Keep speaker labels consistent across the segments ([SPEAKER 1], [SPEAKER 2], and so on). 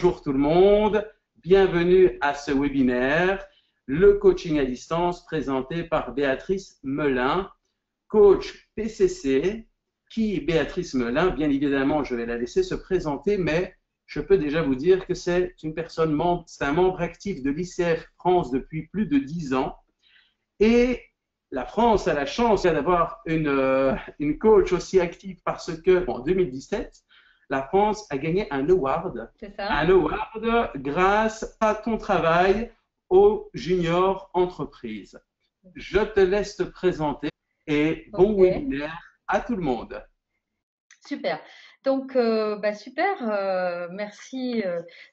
[SPEAKER 1] Bonjour tout le monde, bienvenue à ce webinaire, le coaching à distance présenté par Béatrice Melin, coach PCC. Qui est Béatrice Melin? Bien évidemment, je vais la laisser se présenter, mais je peux déjà vous dire que c'est une personne, c'est un membre actif de l'ICF France depuis plus de 10 ans. Et la France a la chance d'avoir une coach aussi active parce que en 2017, la France a gagné un award grâce à ton travail aux junior entreprises. Je te laisse te présenter et bon webinaire à tout le monde.
[SPEAKER 2] Super. Donc, super. Merci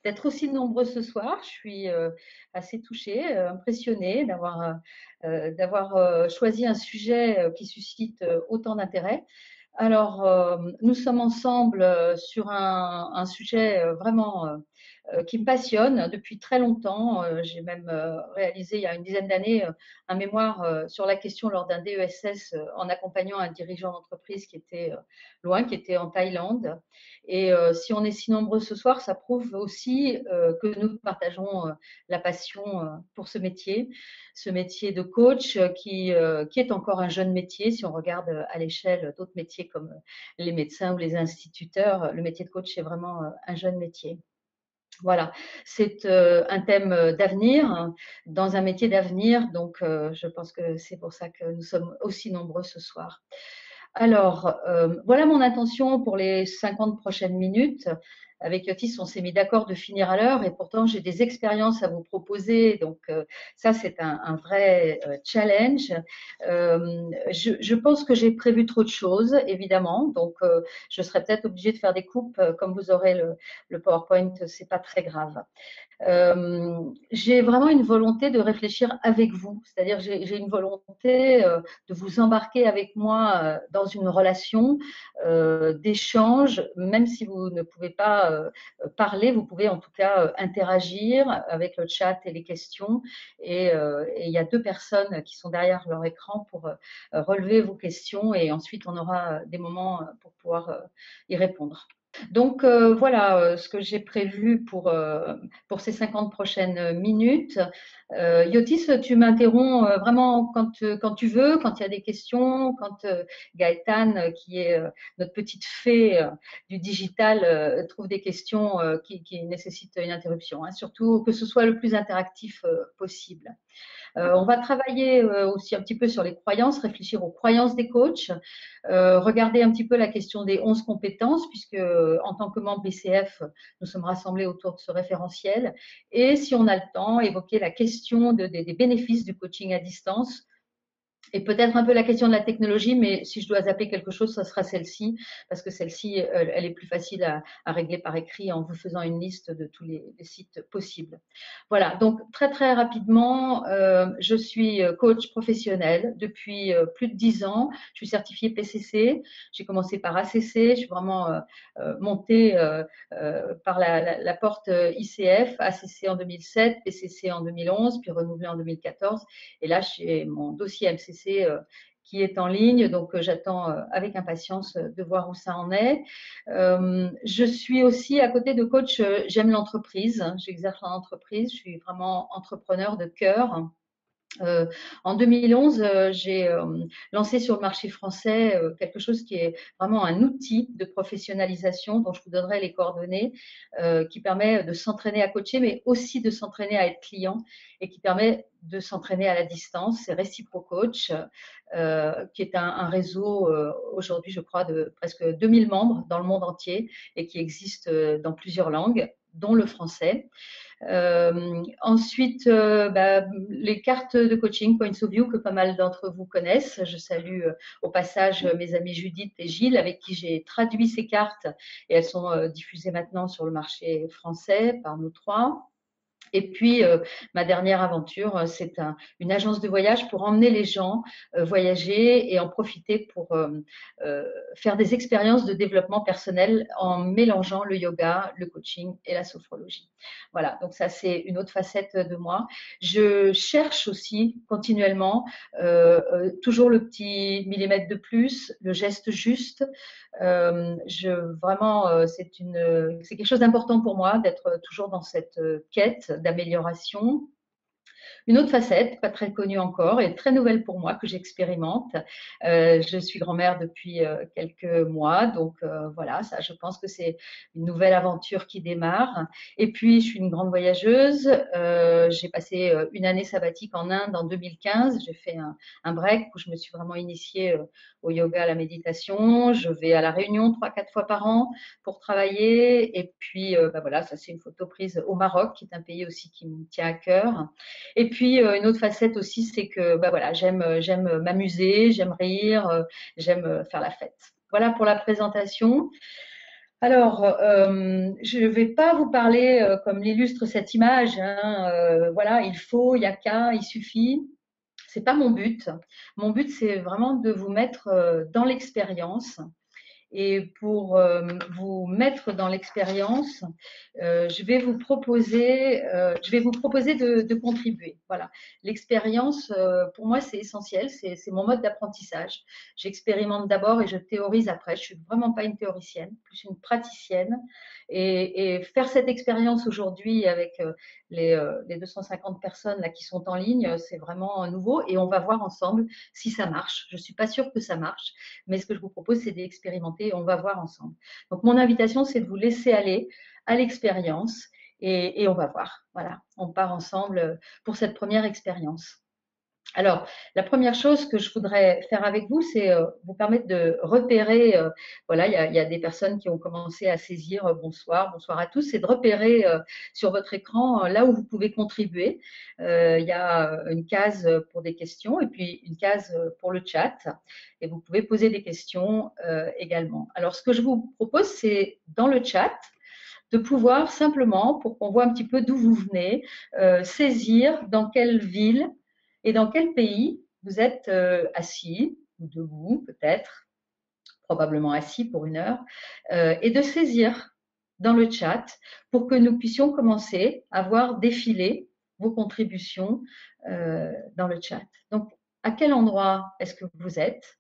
[SPEAKER 2] d'être aussi nombreux ce soir. Je suis assez touchée, impressionnée d'avoir choisi un sujet qui suscite autant d'intérêt. Alors, nous sommes ensemble sur un sujet vraiment qui me passionne depuis très longtemps. J'ai même réalisé il y a une dizaine d'années un mémoire sur la question lors d'un DESS en accompagnant un dirigeant d'entreprise qui était loin, qui était en Thaïlande. Et si on est si nombreux ce soir, ça prouve aussi que nous partageons la passion pour ce métier de coach qui est encore un jeune métier. Si on regarde à l'échelle d'autres métiers comme les médecins ou les instituteurs, le métier de coach est vraiment un jeune métier. Voilà, c'est un thème d'avenir, dans un métier d'avenir, donc je pense que c'est pour ça que nous sommes aussi nombreux ce soir. Alors, voilà mon intention pour les 50 prochaines minutes. Avec Yotis, on s'est mis d'accord de finir à l'heure et pourtant j'ai des expériences à vous proposer. Donc ça, c'est un vrai challenge. Je pense que j'ai prévu trop de choses, évidemment. Donc je serai peut-être obligée de faire des coupes. Comme vous aurez le PowerPoint, c'est pas très grave. J'ai vraiment une volonté de réfléchir avec vous, c'est-à-dire j'ai une volonté de vous embarquer avec moi dans une relation d'échange, même si vous ne pouvez pas parler, vous pouvez en tout cas interagir avec le chat et les questions. Et il y a deux personnes qui sont derrière leur écran pour relever vos questions et ensuite on aura des moments pour pouvoir y répondre. Donc voilà ce que j'ai prévu pour ces 50 prochaines minutes. Yotis, tu m'interromps vraiment quand tu veux, quand il y a des questions, quand Gaëtane, qui est notre petite fée du digital, trouve des questions qui nécessitent une interruption, hein, surtout que ce soit le plus interactif possible. On va travailler aussi un petit peu sur les croyances, réfléchir aux croyances des coachs, regarder un petit peu la question des 11 compétences, puisque en tant que membre BCF, nous sommes rassemblés autour de ce référentiel. Et si on a le temps, évoquer la question des bénéfices du coaching à distance. Et peut-être un peu la question de la technologie, mais si je dois zapper quelque chose, ça sera celle-ci, parce que celle-ci, elle est plus facile à régler par écrit en vous faisant une liste de tous les sites possibles. Voilà, donc très très rapidement, je suis coach professionnel depuis plus de 10 ans. Je suis certifiée PCC. J'ai commencé par ACC. Je suis vraiment montée par la porte ICF, ACC en 2007, PCC en 2011, puis renouvelée en 2014. Et là, j'ai mon dossier MCC qui est en ligne, donc j'attends avec impatience de voir où ça en est. Je suis aussi à côté de coach, j'aime l'entreprise, j'exerce en entreprise, je suis vraiment entrepreneur de cœur. En 2011, j'ai lancé sur le marché français quelque chose qui est vraiment un outil de professionnalisation dont je vous donnerai les coordonnées, qui permet de s'entraîner à coacher, mais aussi de s'entraîner à être client et qui permet de s'entraîner à la distance. C'est ReciproCoach, qui est un réseau aujourd'hui, je crois, de presque 2000 membres dans le monde entier et qui existe dans plusieurs langues, dont le français. Ensuite, les cartes de coaching Points of View que pas mal d'entre vous connaissent. Je salue au passage mes amis Judith et Gilles avec qui j'ai traduit ces cartes et elles sont diffusées maintenant sur le marché français par nous trois. Et puis, ma dernière aventure, c'est une agence de voyage pour emmener les gens voyager et en profiter pour euh, faire des expériences de développement personnel en mélangeant le yoga, le coaching et la sophrologie. Voilà, donc ça, c'est une autre facette de moi. Je cherche aussi continuellement toujours le petit millimètre de plus, le geste juste. Vraiment, c'est quelque chose d'important pour moi d'être toujours dans cette quête d'amélioration. Une autre facette, pas très connue encore et très nouvelle pour moi, que j'expérimente. Je suis grand-mère depuis quelques mois, donc voilà, ça, je pense que c'est une nouvelle aventure qui démarre. Et puis, je suis une grande voyageuse. J'ai passé une année sabbatique en Inde en 2015. J'ai fait un break où je me suis vraiment initiée au yoga, à la méditation. Je vais à La Réunion 3-4 fois par an pour travailler. Et puis, bah voilà, ça c'est une photo prise au Maroc, qui est un pays aussi qui me tient à cœur. Et puis une autre facette aussi, c'est que bah voilà, j'aime m'amuser, j'aime rire, j'aime faire la fête. Voilà pour la présentation. Alors, je ne vais pas vous parler comme l'illustre cette image, hein, voilà, il faut, il y a qu'à, il suffit. C'est pas mon but. Mon but, c'est vraiment de vous mettre dans l'expérience. Et pour vous mettre dans l'expérience, je vais vous proposer de contribuer. Voilà, l'expérience pour moi c'est essentiel, c'est mon mode d'apprentissage. J'expérimente d'abord et je théorise après. Je suis vraiment pas une théoricienne, plus une praticienne. Et faire cette expérience aujourd'hui avec les 250 personnes là qui sont en ligne, c'est vraiment nouveau et on va voir ensemble si ça marche. Je suis pas sûre que ça marche, mais ce que je vous propose, c'est d'expérimenter et on va voir ensemble. Donc, mon invitation, c'est de vous laisser aller à l'expérience et on va voir. Voilà, on part ensemble pour cette première expérience. Alors, la première chose que je voudrais faire avec vous, c'est vous permettre de repérer, voilà, il y a des personnes qui ont commencé à saisir bonsoir, bonsoir à tous, c'est de repérer sur votre écran là où vous pouvez contribuer. Il y a une case pour des questions et puis une case pour le chat. Et vous pouvez poser des questions également. Alors, ce que je vous propose, c'est dans le chat, de pouvoir simplement, pour qu'on voit un petit peu d'où vous venez, saisir dans quelle ville et dans quel pays vous êtes assis, ou debout peut-être, probablement assis pour une heure, et de saisir dans le chat pour que nous puissions commencer à voir défiler vos contributions dans le chat. Donc, à quel endroit est-ce que vous êtes?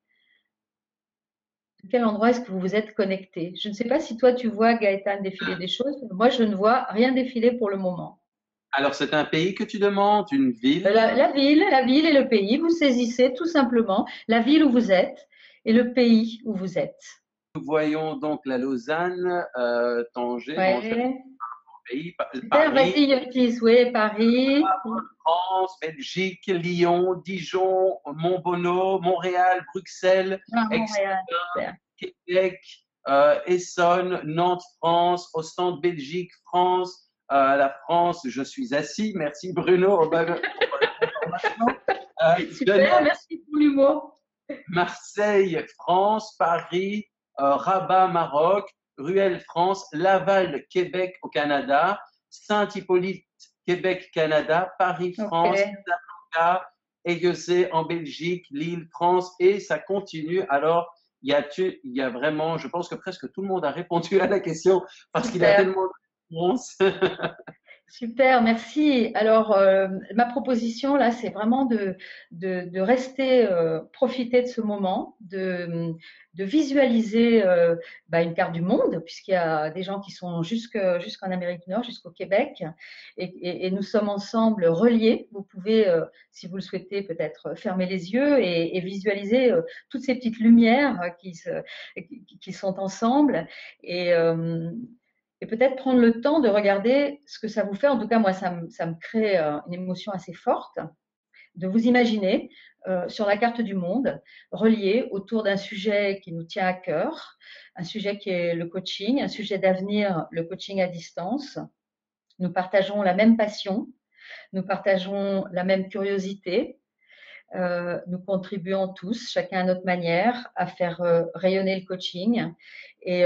[SPEAKER 2] À quel endroit est-ce que vous vous êtes connecté? Je ne sais pas si toi tu vois, Gaëtan, défiler des choses. Moi, je ne vois rien défiler pour le moment.
[SPEAKER 1] Alors, c'est un pays que tu demandes, une ville?
[SPEAKER 2] La ville et le pays, vous saisissez tout simplement la ville où vous êtes et le pays où vous êtes.
[SPEAKER 1] Nous voyons donc la Lausanne, Tanger, bon, c'est
[SPEAKER 2] Ouais.
[SPEAKER 1] un pays,
[SPEAKER 2] Super,
[SPEAKER 1] Paris,
[SPEAKER 2] vas-y, Yotis, oui, Paris.
[SPEAKER 1] France, Belgique, Lyon, Dijon, Montbonneau, Montréal, Bruxelles,
[SPEAKER 2] Ah,
[SPEAKER 1] Aix,
[SPEAKER 2] Montréal, super.
[SPEAKER 1] Québec, Essonne, Nantes, France, Ostende, Belgique, France, la France, je suis assis. Merci Bruno.
[SPEAKER 2] Super, merci pour l'humour.
[SPEAKER 1] Marseille, France, Paris, Rabat, Maroc, Ruelle, France, Laval, Québec au Canada, Saint-Hippolyte, Québec, Canada, Paris,
[SPEAKER 2] Ok.
[SPEAKER 1] France, Casablanca, Aiguezé en Belgique, Lille, France, et ça continue. Alors, il y a vraiment, je pense que presque tout le monde a répondu à la question parce qu'il y a
[SPEAKER 2] Super.
[SPEAKER 1] tellement de réponses.
[SPEAKER 2] Super, merci. Alors, ma proposition là, c'est vraiment de rester, profiter de ce moment, de visualiser bah, une carte du monde, puisqu'il y a des gens qui sont jusqu'en Amérique du Nord, jusqu'au Québec, et nous sommes ensemble reliés. Vous pouvez, si vous le souhaitez, peut-être fermer les yeux et visualiser toutes ces petites lumières qui sont ensemble. Et, et peut-être prendre le temps de regarder ce que ça vous fait. En tout cas, moi, ça me crée une émotion assez forte de vous imaginer sur la carte du monde, relié autour d'un sujet qui nous tient à cœur, un sujet qui est le coaching, un sujet d'avenir, le coaching à distance. Nous partageons la même passion, nous partageons la même curiosité, Nous contribuons tous, chacun à notre manière, à faire rayonner le coaching. Et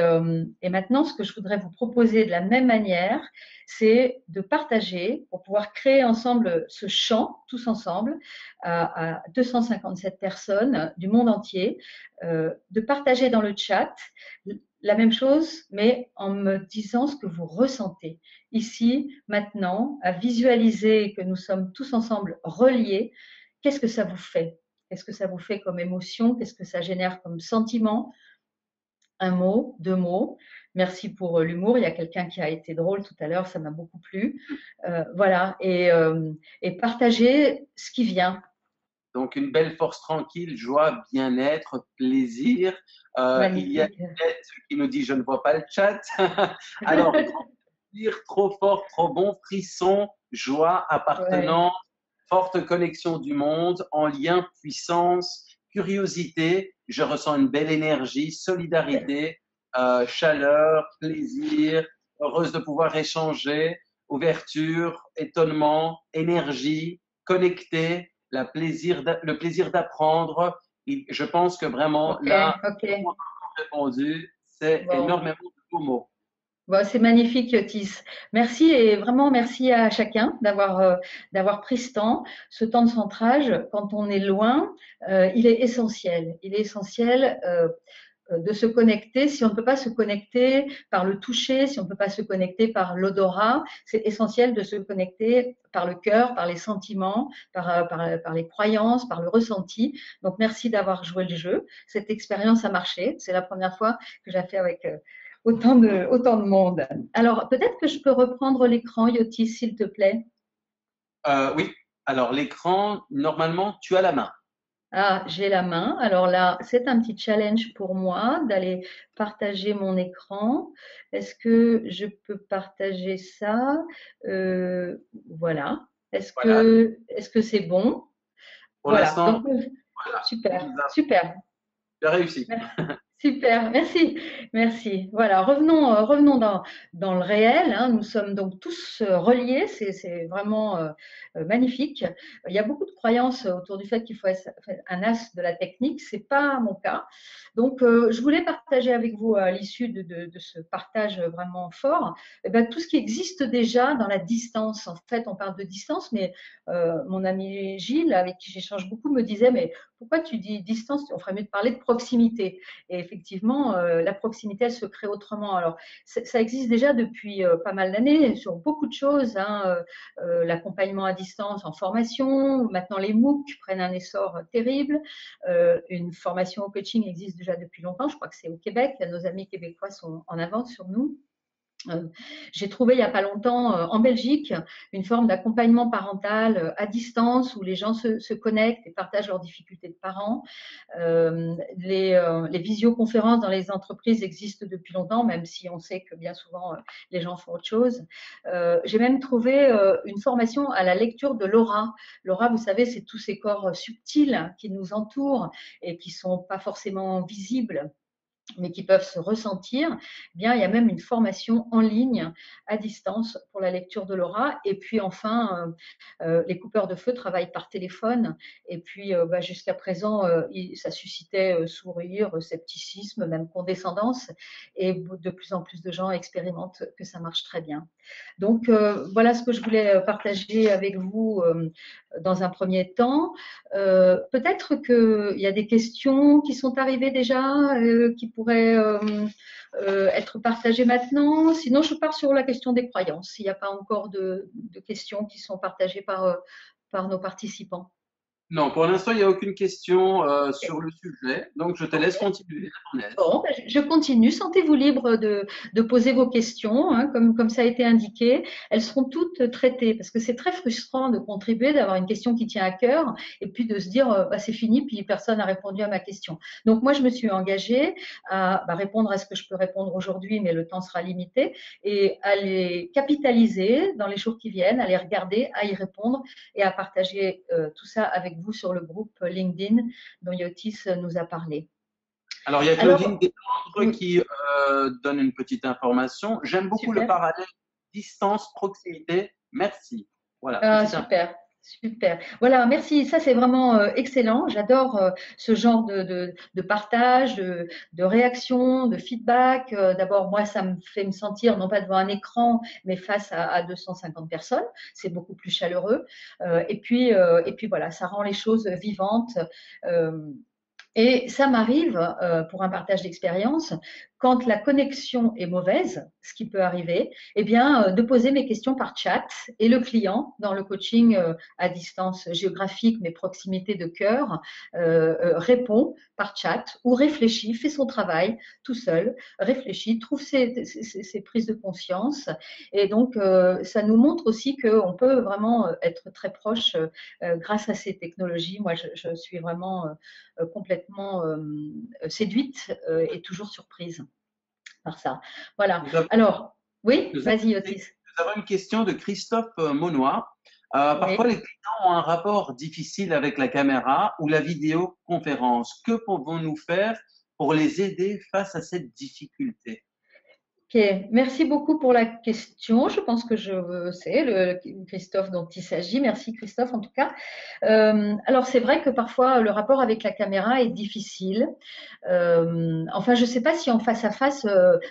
[SPEAKER 2] maintenant, ce que je voudrais vous proposer de la même manière, c'est de partager pour pouvoir créer ensemble ce chant, tous ensemble, à 257 personnes du monde entier, de partager dans le chat la même chose, mais en me disant ce que vous ressentez ici, maintenant, à visualiser que nous sommes tous ensemble reliés. Qu'est-ce que ça vous fait? Qu'est-ce que ça vous fait comme émotion? Qu'est-ce que ça génère comme sentiment? Un mot, deux mots. Merci pour l'humour. Il y a quelqu'un qui a été drôle tout à l'heure, ça m'a beaucoup plu. Voilà, et partager ce qui vient.
[SPEAKER 1] Donc, une belle force tranquille, joie, bien-être, plaisir. Il y a
[SPEAKER 2] Magnifique.
[SPEAKER 1] une tête qui nous dit, je ne vois pas le chat. Alors, grand plaisir, trop fort, trop bon, frisson, joie,
[SPEAKER 2] Ouais.
[SPEAKER 1] appartenance, forte connexion du monde, en lien, puissance, curiosité. Je ressens une belle énergie, solidarité, chaleur, plaisir, heureuse de pouvoir échanger, ouverture, étonnement, énergie, connecté, le plaisir d'apprendre. Je pense que vraiment,
[SPEAKER 2] Ok,
[SPEAKER 1] là,
[SPEAKER 2] ok.
[SPEAKER 1] on a répondu, c'est
[SPEAKER 2] Bon.
[SPEAKER 1] énormément de beaux mots.
[SPEAKER 2] Bon, c'est magnifique, Yotis. Merci et vraiment merci à chacun d'avoir pris ce temps de centrage. Quand on est loin, il est essentiel. Il est essentiel de se connecter. Si on ne peut pas se connecter par le toucher, si on ne peut pas se connecter par l'odorat, c'est essentiel de se connecter par le cœur, par les sentiments, par les croyances, par le ressenti. Donc, merci d'avoir joué le jeu. Cette expérience a marché. C'est la première fois que j'ai fait avec autant de monde. Alors, peut-être que je peux reprendre l'écran, Yotis, s'il te plaît.
[SPEAKER 1] Oui, alors l'écran, normalement, tu as la main.
[SPEAKER 2] Ah, j'ai la main. Alors là, c'est un petit challenge pour moi d'aller partager mon écran. Est-ce que je peux partager ça? Voilà.
[SPEAKER 1] Voilà,
[SPEAKER 2] Est-ce que c'est bon?
[SPEAKER 1] pour
[SPEAKER 2] Voilà.
[SPEAKER 1] l'instant,
[SPEAKER 2] Donc,
[SPEAKER 1] voilà,
[SPEAKER 2] super, super.
[SPEAKER 1] tu as réussi.
[SPEAKER 2] Super, merci, merci. Voilà, revenons dans le réel, hein. Nous sommes donc tous reliés, c'est vraiment magnifique. Il y a beaucoup de croyances autour du fait qu'il faut être un as de la technique, c'est pas mon cas. Donc, je voulais partager avec vous à l'issue de ce partage vraiment fort, eh ben, tout ce qui existe déjà dans la distance. En fait, on parle de distance, mais mon ami Gilles, avec qui j'échange beaucoup, me disait, mais pourquoi tu dis distance? On ferait mieux de parler de proximité. Et effectivement, la proximité, elle se crée autrement. Alors, ça existe déjà depuis pas mal d'années sur beaucoup de choses, hein, l'accompagnement à distance en formation. Maintenant, les MOOC prennent un essor terrible. Une formation au coaching existe déjà depuis longtemps. Je crois que c'est au Québec. Nos amis québécois sont en avance sur nous. J'ai trouvé il n'y a pas longtemps en Belgique une forme d'accompagnement parental à distance où les gens se connectent et partagent leurs difficultés de parents. Les visioconférences dans les entreprises existent depuis longtemps, même si on sait que bien souvent les gens font autre chose. J'ai même trouvé une formation à la lecture de l'aura. L'aura, vous savez, c'est tous ces corps subtils qui nous entourent et qui ne sont pas forcément visibles, mais qui peuvent se ressentir. Eh bien, il y a même une formation en ligne à distance pour la lecture de l'aura. Et puis enfin, les coupeurs de feu travaillent par téléphone. Et puis, jusqu'à présent, ça suscitait sourire, scepticisme, même condescendance. Et de plus en plus de gens expérimentent que ça marche très bien. Donc, voilà ce que je voulais partager avec vous dans un premier temps. Peut-être qu'il y a des questions qui sont arrivées déjà, qui pourraient être partagées maintenant. Sinon, je pars sur la question des croyances, s'il n'y a pas encore de questions qui sont partagées par nos participants.
[SPEAKER 1] Non, pour l'instant, il n'y a aucune question
[SPEAKER 2] Ok.
[SPEAKER 1] sur le sujet, donc je te laisse
[SPEAKER 2] Ok.
[SPEAKER 1] continuer.
[SPEAKER 2] Bon, ben, je continue. Sentez-vous libre de poser vos questions, hein, comme ça a été indiqué. Elles seront toutes traitées parce que c'est très frustrant de contribuer, d'avoir une question qui tient à cœur et puis de se dire bah, c'est fini, puis personne n'a répondu à ma question. Donc moi, je me suis engagée à répondre à ce que je peux répondre aujourd'hui, mais le temps sera limité, et à les capitaliser dans les jours qui viennent, à les regarder, à y répondre et à partager tout ça avec vous sur le groupe LinkedIn dont Yotis nous a parlé.
[SPEAKER 1] Alors, il y a Claudine
[SPEAKER 2] Alors,
[SPEAKER 1] Descendres
[SPEAKER 2] oui,
[SPEAKER 1] qui donne une petite information. J'aime beaucoup le
[SPEAKER 2] super.
[SPEAKER 1] parallèle distance-proximité. Merci. Voilà,
[SPEAKER 2] Ah,
[SPEAKER 1] petite info.
[SPEAKER 2] super. Super. Voilà, merci. Ça, c'est vraiment excellent. J'adore ce genre de partage, de réaction, de feedback. D'abord, moi, ça me fait me sentir non pas devant un écran, mais face à 250 personnes. C'est beaucoup plus chaleureux. Et puis voilà, ça rend les choses vivantes. Euh, et ça m'arrive, pour un partage d'expérience, quand la connexion est mauvaise, ce qui peut arriver, eh bien, de poser mes questions par chat et le client, dans le coaching à distance géographique, mais proximité de cœur, répond par chat ou réfléchit, fait son travail tout seul, réfléchit, trouve ses prises de conscience. Et donc, ça nous montre aussi qu'on peut vraiment être très proche grâce à ces technologies. Moi, je suis vraiment complètement séduite et toujours surprise par ça. Voilà.
[SPEAKER 1] Nous avons,
[SPEAKER 2] Alors, oui,
[SPEAKER 1] nous
[SPEAKER 2] vas-y,
[SPEAKER 1] avons-
[SPEAKER 2] Otis.
[SPEAKER 1] nous avons une question de Christophe Monnoy. Parfois,
[SPEAKER 2] Oui.
[SPEAKER 1] les clients ont un rapport difficile avec la caméra ou la vidéoconférence. Que pouvons-nous faire pour les aider face à cette difficulté?
[SPEAKER 2] Ok, merci beaucoup pour la question. Je pense que je sais le Christophe dont il s'agit. Merci Christophe en tout cas. Alors c'est vrai que parfois le rapport avec la caméra est difficile. Enfin, je ne sais pas si en face à face,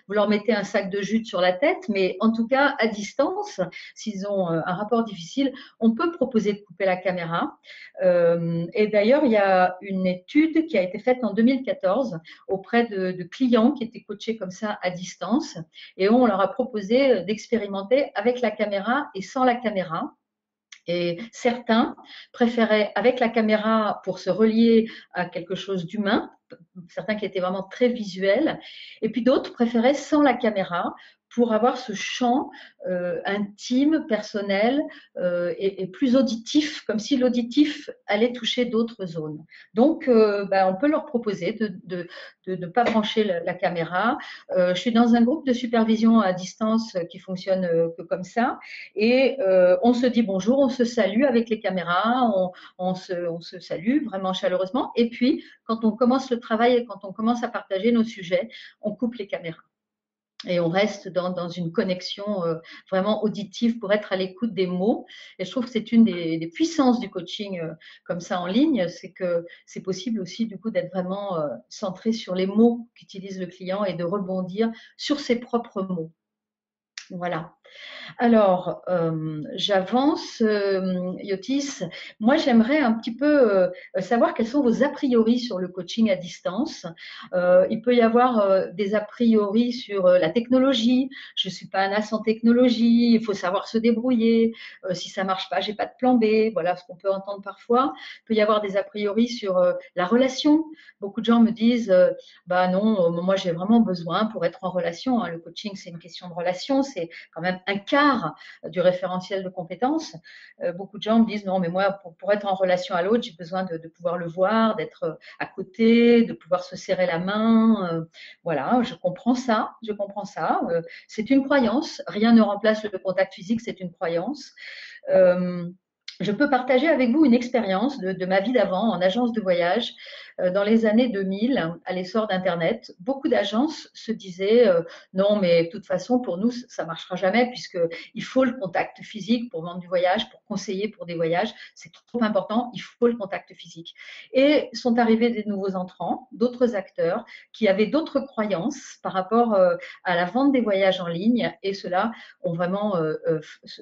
[SPEAKER 2] vous leur mettez un sac de jute sur la tête, mais en tout cas, à distance, s'ils ont un rapport difficile, on peut proposer de couper la caméra. Et d'ailleurs, il y a une étude qui a été faite en 2014 auprès de clients qui étaient coachés comme ça à distance, et on leur a proposé d'expérimenter avec la caméra et sans la caméra. Et certains préféraient avec la caméra pour se relier à quelque chose d'humain, certains qui étaient vraiment très visuels, et puis d'autres préféraient sans la caméra pour avoir ce champ intime, personnel et plus auditif, comme si l'auditif allait toucher d'autres zones. Donc, on peut leur proposer de ne pas brancher la caméra. Je suis dans un groupe de supervision à distance qui fonctionne que comme ça, et on se dit bonjour, on se salue avec les caméras, on se salue vraiment chaleureusement, et puis quand on commence le travail et quand on commence à partager nos sujets, on coupe les caméras. Et on reste dans une connexion vraiment auditive pour être à l'écoute des mots. Et je trouve que c'est une des puissances du coaching comme ça en ligne, c'est que c'est possible aussi du coup d'être vraiment centré sur les mots qu'utilise le client et de rebondir sur ses propres mots. Voilà. Alors, j'avance, Yotis. Moi, j'aimerais un petit peu savoir quels sont vos a priori sur le coaching à distance. Il peut y avoir des a priori sur la technologie. Je ne suis pas un as en technologie. Il faut savoir se débrouiller. Si ça ne marche pas, j'ai pas de plan B. Voilà ce qu'on peut entendre parfois. Il peut y avoir des a priori sur la relation. Beaucoup de gens me disent, bah non, moi j'ai vraiment besoin pour être en relation. Hein, le coaching, c'est une question de relation. C'est quand même un quart du référentiel de compétences. Beaucoup de gens me disent non, mais moi, pour être en relation à l'autre, j'ai besoin de pouvoir le voir, d'être à côté, de pouvoir se serrer la main. Voilà, je comprends ça, je comprends ça. C'est une croyance. Rien ne remplace le contact physique, c'est une croyance. Je peux partager avec vous une expérience de ma vie d'avant en agence de voyage. Dans les années 2000, à l'essor d'Internet, beaucoup d'agences se disaient non, mais de toute façon, pour nous, ça ne marchera jamais puisqu'il faut le contact physique pour vendre du voyage, pour conseiller pour des voyages. C'est trop important, il faut le contact physique. Et sont arrivés des nouveaux entrants, d'autres acteurs qui avaient d'autres croyances par rapport à la vente des voyages en ligne, et ceux-là ont vraiment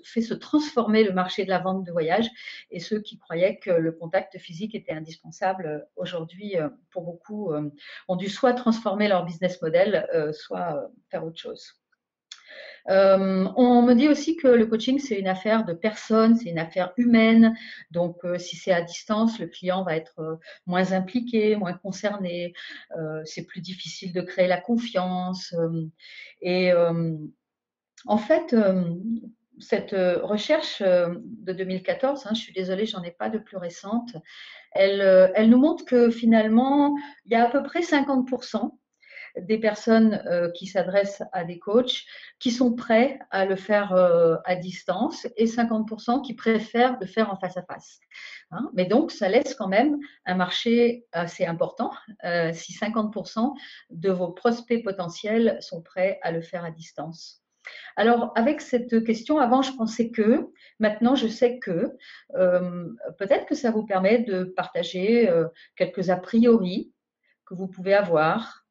[SPEAKER 2] fait se transformer le marché de la vente de voyages. Et ceux qui croyaient que le contact physique était indispensable aujourd'hui, pour beaucoup, ont dû soit transformer leur business model, soit faire autre chose. On me dit aussi que le coaching, c'est une affaire de personnes, c'est une affaire humaine. Donc, si c'est à distance, le client va être moins impliqué, moins concerné. C'est plus difficile de créer la confiance. Et en fait, cette recherche de 2014, hein, je suis désolée, j'en ai pas de plus récente, elle nous montre que finalement, il y a à peu près 50% des personnes qui s'adressent à des coachs qui sont prêts à le faire à distance et 50% qui préfèrent le faire en face à face. Hein, mais donc, ça laisse quand même un marché assez important si 50% de vos prospects potentiels sont prêts à le faire à distance. Alors, avec cette question, avant, je pensais que, maintenant, je sais que, peut-être que ça vous permet de partager quelques a priori que vous pouvez avoir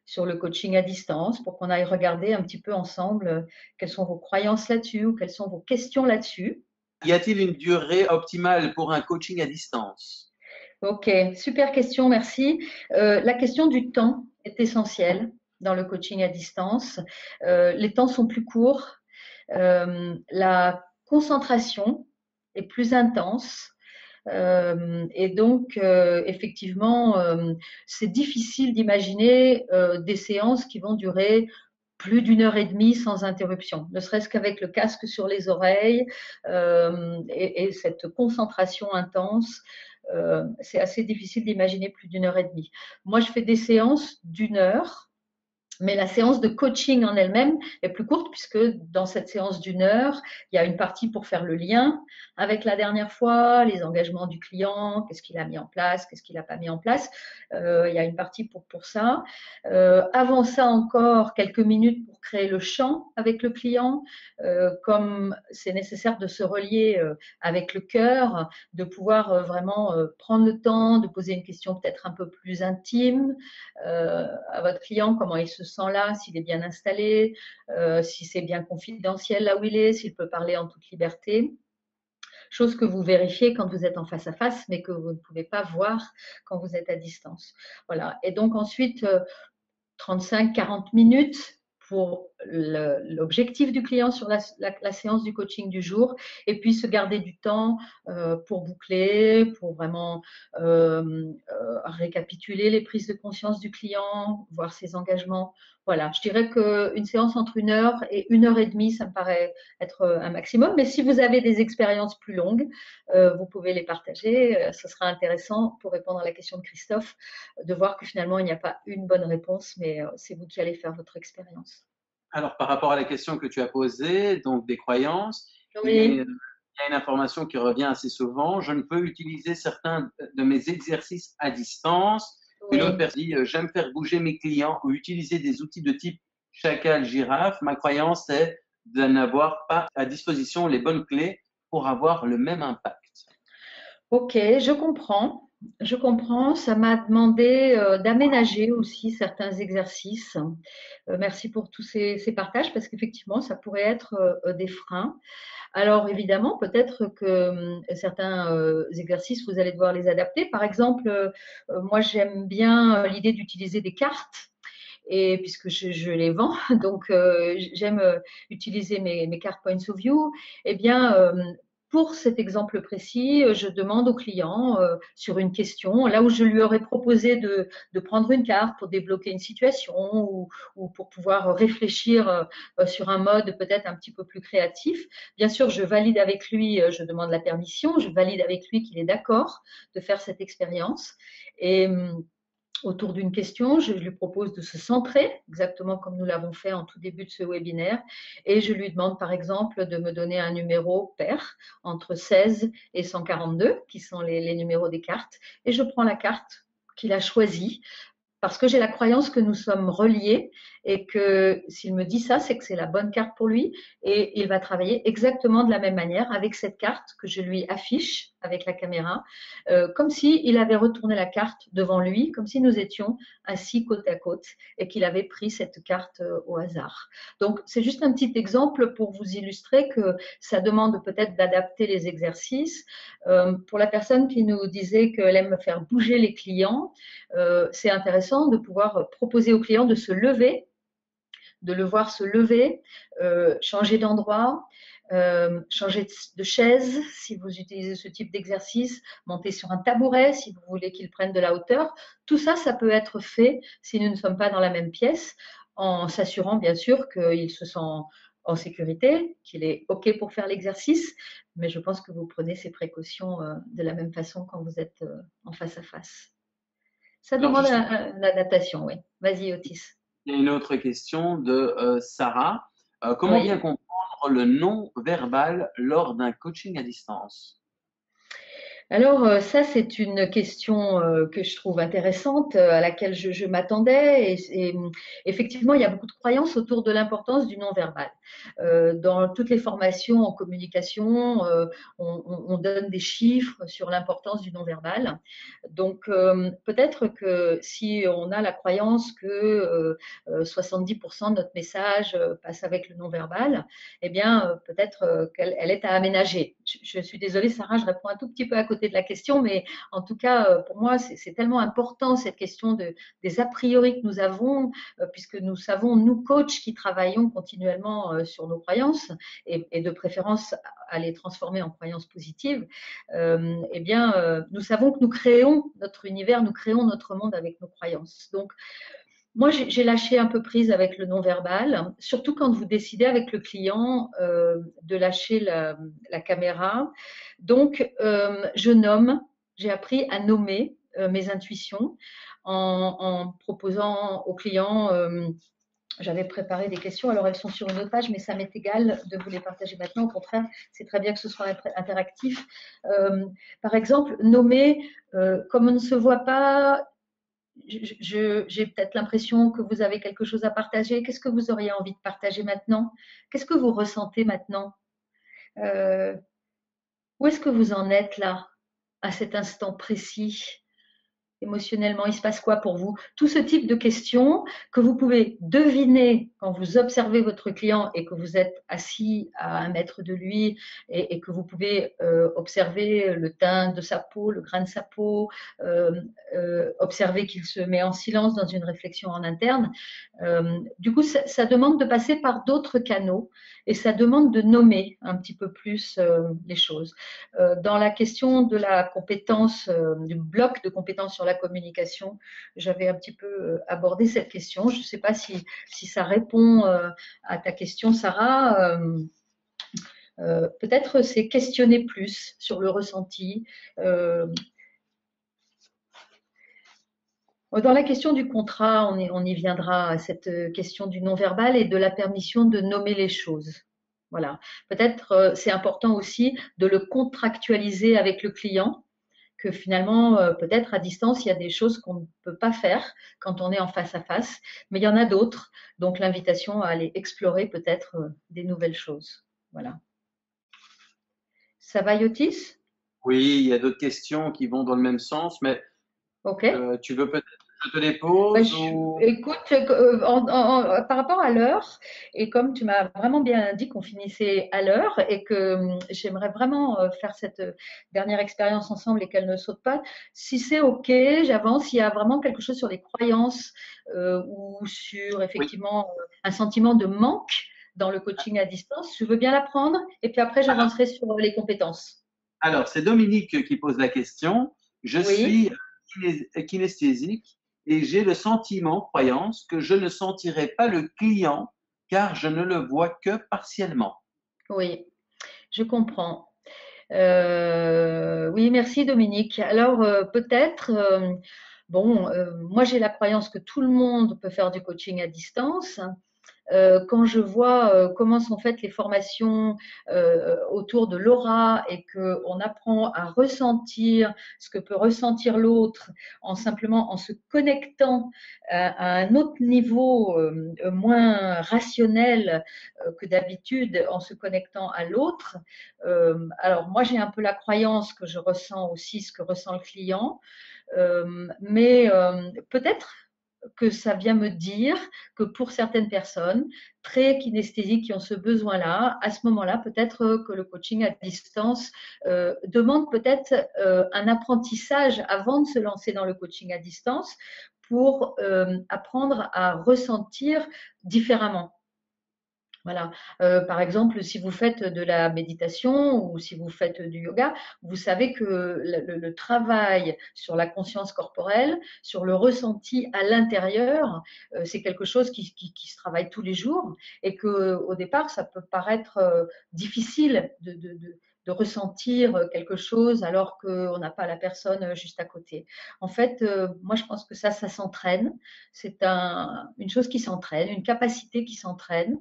[SPEAKER 2] sur le coaching à distance pour qu'on aille regarder un petit peu ensemble quelles sont vos croyances là-dessus ou quelles sont vos questions là-dessus.
[SPEAKER 1] Y a-t-il une durée optimale pour un coaching à distance?
[SPEAKER 2] Ok, super question, merci. La question du temps est essentielle dans le coaching à distance. Les temps sont plus courts, la concentration est plus intense. Et donc, effectivement, c'est difficile d'imaginer des séances qui vont durer plus d'1 heure et demie sans interruption, ne serait-ce qu'avec le casque sur les oreilles et cette concentration intense. C'est assez difficile d'imaginer plus d'1 heure et demie. Moi, je fais des séances d'1 heure. Mais la séance de coaching en elle-même est plus courte puisque dans cette séance d'1 heure, il y a une partie pour faire le lien avec la dernière fois, les engagements du client, qu'est-ce qu'il a mis en place, qu'est-ce qu'il n'a pas mis en place. Il y a une partie pour ça. Avant ça encore, quelques minutes pour créer le champ avec le client, comme c'est nécessaire de se relier avec le cœur, de pouvoir vraiment prendre le temps de poser une question peut-être un peu plus intime à votre client, comment il se sent là, s'il est bien installé, si c'est bien confidentiel là où il est, s'il peut parler en toute liberté. Chose que vous vérifiez quand vous êtes en face à face, mais que vous ne pouvez pas voir quand vous êtes à distance. Voilà. Et donc ensuite, 35-40 minutes pour l'objectif du client sur la séance du coaching du jour, et puis se garder du temps pour boucler, pour vraiment récapituler les prises de conscience du client, voir ses engagements. Voilà, je dirais qu'une séance entre 1 heure et 1 heure et demie, ça me paraît être un maximum. Mais si vous avez des expériences plus longues, vous pouvez les partager. Ce sera intéressant pour répondre à la question de Christophe, de voir que finalement, il n'y a pas une bonne réponse, mais c'est vous qui allez faire votre expérience.
[SPEAKER 1] Alors, par rapport à la question que tu as posée, donc des croyances,
[SPEAKER 2] Oui,
[SPEAKER 1] il y a une information qui revient assez souvent. Je ne peux utiliser certains de mes exercices à distance. Une autre
[SPEAKER 2] oui.
[SPEAKER 1] personne dit, j'aime faire bouger mes clients ou utiliser des outils de type chacal, girafe. Ma croyance est de n'avoir pas à disposition les bonnes clés pour avoir le même impact.
[SPEAKER 2] Ok, je comprends. Je comprends. Ça m'a demandé d'aménager aussi certains exercices. Merci pour tous ces partages parce qu'effectivement, ça pourrait être des freins. Alors évidemment, peut-être que certains exercices, vous allez devoir les adapter. Par exemple, moi j'aime bien l'idée d'utiliser des cartes. Et puisque je les vends, donc j'aime utiliser mes cartes Points of View, eh bien, pour cet exemple précis, je demande au client sur une question, là où je lui aurais proposé de prendre une carte pour débloquer une situation ou pour pouvoir réfléchir sur un mode peut-être un petit peu plus créatif. Bien sûr, je valide avec lui, je demande la permission, je valide avec lui qu'il est d'accord de faire cette expérience. Et autour d'une question, je lui propose de se centrer, exactement comme nous l'avons fait en tout début de ce webinaire, et je lui demande par exemple de me donner un numéro pair entre 16 et 142, qui sont les numéros des cartes, et je prends la carte qu'il a choisie parce que j'ai la croyance que nous sommes reliés et que s'il me dit ça, c'est que c'est la bonne carte pour lui et il va travailler exactement de la même manière avec cette carte que je lui affiche avec la caméra, comme s'il avait retourné la carte devant lui, comme si nous étions assis côte à côte et qu'il avait pris cette carte au hasard. Donc, c'est juste un petit exemple pour vous illustrer que ça demande peut-être d'adapter les exercices. Pour la personne qui nous disait qu'elle aime faire bouger les clients, c'est intéressant de pouvoir proposer au client de se lever, de le voir se lever, changer d'endroit, changer de chaise si vous utilisez ce type d'exercice, monter sur un tabouret si vous voulez qu'il prenne de la hauteur. Tout ça, ça peut être fait si nous ne sommes pas dans la même pièce, en s'assurant bien sûr qu'il se sent en sécurité, qu'il est OK pour faire l'exercice, mais je pense que vous prenez ces précautions de la même façon quand vous êtes en face à face. Ça
[SPEAKER 1] Alors,
[SPEAKER 2] demande
[SPEAKER 1] justement,
[SPEAKER 2] une adaptation, oui. Vas-y, Otis.
[SPEAKER 1] il y a une autre question de Sarah. Comment bien
[SPEAKER 2] Oui.
[SPEAKER 1] comprendre le non-verbal lors d'un coaching à distance?
[SPEAKER 2] Alors, ça, c'est une question que je trouve intéressante, à laquelle je m'attendais. Effectivement, il y a beaucoup de croyances autour de l'importance du non-verbal. Dans toutes les formations en communication, on donne des chiffres sur l'importance du non-verbal. Donc, peut-être que si on a la croyance que 70% de notre message passe avec le non-verbal, eh bien, peut-être qu'elle elle est à aménager. Je suis désolée, Sarah, je réponds un tout petit peu à côté de la question, mais en tout cas, pour moi, c'est tellement important cette question des a priori que nous avons, puisque nous savons, nous, coachs, qui travaillons continuellement sur nos croyances et de préférence à les transformer en croyances positives, eh bien, nous savons que nous créons notre univers, nous créons notre monde avec nos croyances. Donc, moi, j'ai lâché un peu prise avec le non-verbal, surtout quand vous décidez avec le client de lâcher la caméra. Donc, je nomme, j'ai appris à nommer mes intuitions en proposant au client, j'avais préparé des questions, alors elles sont sur une autre page, mais ça m'est égal de vous les partager maintenant. Au contraire, c'est très bien que ce soit interactif. Par exemple, nommer, comme on ne se voit pas, j'ai peut-être l'impression que vous avez quelque chose à partager. Qu'est-ce que vous auriez envie de partager maintenant? Qu'est-ce que vous ressentez maintenant? euh, Où est-ce que vous en êtes là, à cet instant précis? Émotionnellement, il se passe quoi pour vous? Tout ce type de questions que vous pouvez deviner quand vous observez votre client et que vous êtes assis à 1 mètre de lui et que vous pouvez observer le teint de sa peau, le grain de sa peau, observer qu'il se met en silence dans une réflexion en interne. Du coup, ça demande de passer par d'autres canaux et ça demande de nommer un petit peu plus les choses. Dans la question de la compétence, du bloc de compétences sur la communication, j'avais un petit peu abordé cette question. Je ne sais pas si ça répond à ta question, Sarah. Peut-être c'est questionner plus sur le ressenti. Dans la question du contrat, on y viendra à cette question du non-verbal et de la permission de nommer les choses. Voilà. Peut-être c'est important aussi de le contractualiser avec le client, que finalement, peut-être à distance, il y a des choses qu'on ne peut pas faire quand on est en face à face, mais il y en a d'autres. Donc l'invitation à aller explorer peut-être des nouvelles choses. Voilà. Ça va, Yotis?
[SPEAKER 1] Oui, il y a d'autres questions qui vont dans le même sens, mais
[SPEAKER 2] Ok.
[SPEAKER 1] tu veux peut-être que je te les pose ou...
[SPEAKER 2] Écoute, par rapport à l'heure, et comme tu m'as vraiment bien dit qu'on finissait à l'heure et que j'aimerais vraiment faire cette dernière expérience ensemble et qu'elle ne saute pas, si c'est OK, j'avance. Il y a vraiment quelque chose sur les croyances ou sur
[SPEAKER 1] Oui.
[SPEAKER 2] effectivement un sentiment de manque dans le coaching à distance. Je veux bien l'apprendre et puis après j'avancerai sur les compétences.
[SPEAKER 1] Alors, c'est Dominique qui pose la question. Je
[SPEAKER 2] Oui.
[SPEAKER 1] suis kinesthésique et j'ai le sentiment, croyance, que je ne sentirai pas le client car je ne le vois que partiellement.
[SPEAKER 2] Oui, je comprends. Oui, merci Dominique. Alors peut-être, bon, moi j'ai la croyance que tout le monde peut faire du coaching à distance. Quand je vois comment sont faites les formations autour de l'aura et qu'on apprend à ressentir ce que peut ressentir l'autre en simplement en se connectant à un autre niveau moins rationnel que d'habitude, en se connectant à l'autre. Alors moi j'ai un peu la croyance que je ressens aussi ce que ressent le client, mais peut-être que ça vient me dire que pour certaines personnes très kinesthésiques qui ont ce besoin-là, à ce moment-là, peut-être que le coaching à distance demande peut-être un apprentissage avant de se lancer dans le coaching à distance pour apprendre à ressentir différemment. Voilà. Par exemple, si vous faites de la méditation ou si vous faites du yoga, vous savez que le travail sur la conscience corporelle, sur le ressenti à l'intérieur, c'est quelque chose qui se travaille tous les jours et que au départ, ça peut paraître difficile de ressentir quelque chose alors qu'on n'a pas la personne juste à côté. En fait, moi, je pense que ça s'entraîne. C'est une chose qui s'entraîne, une capacité qui s'entraîne.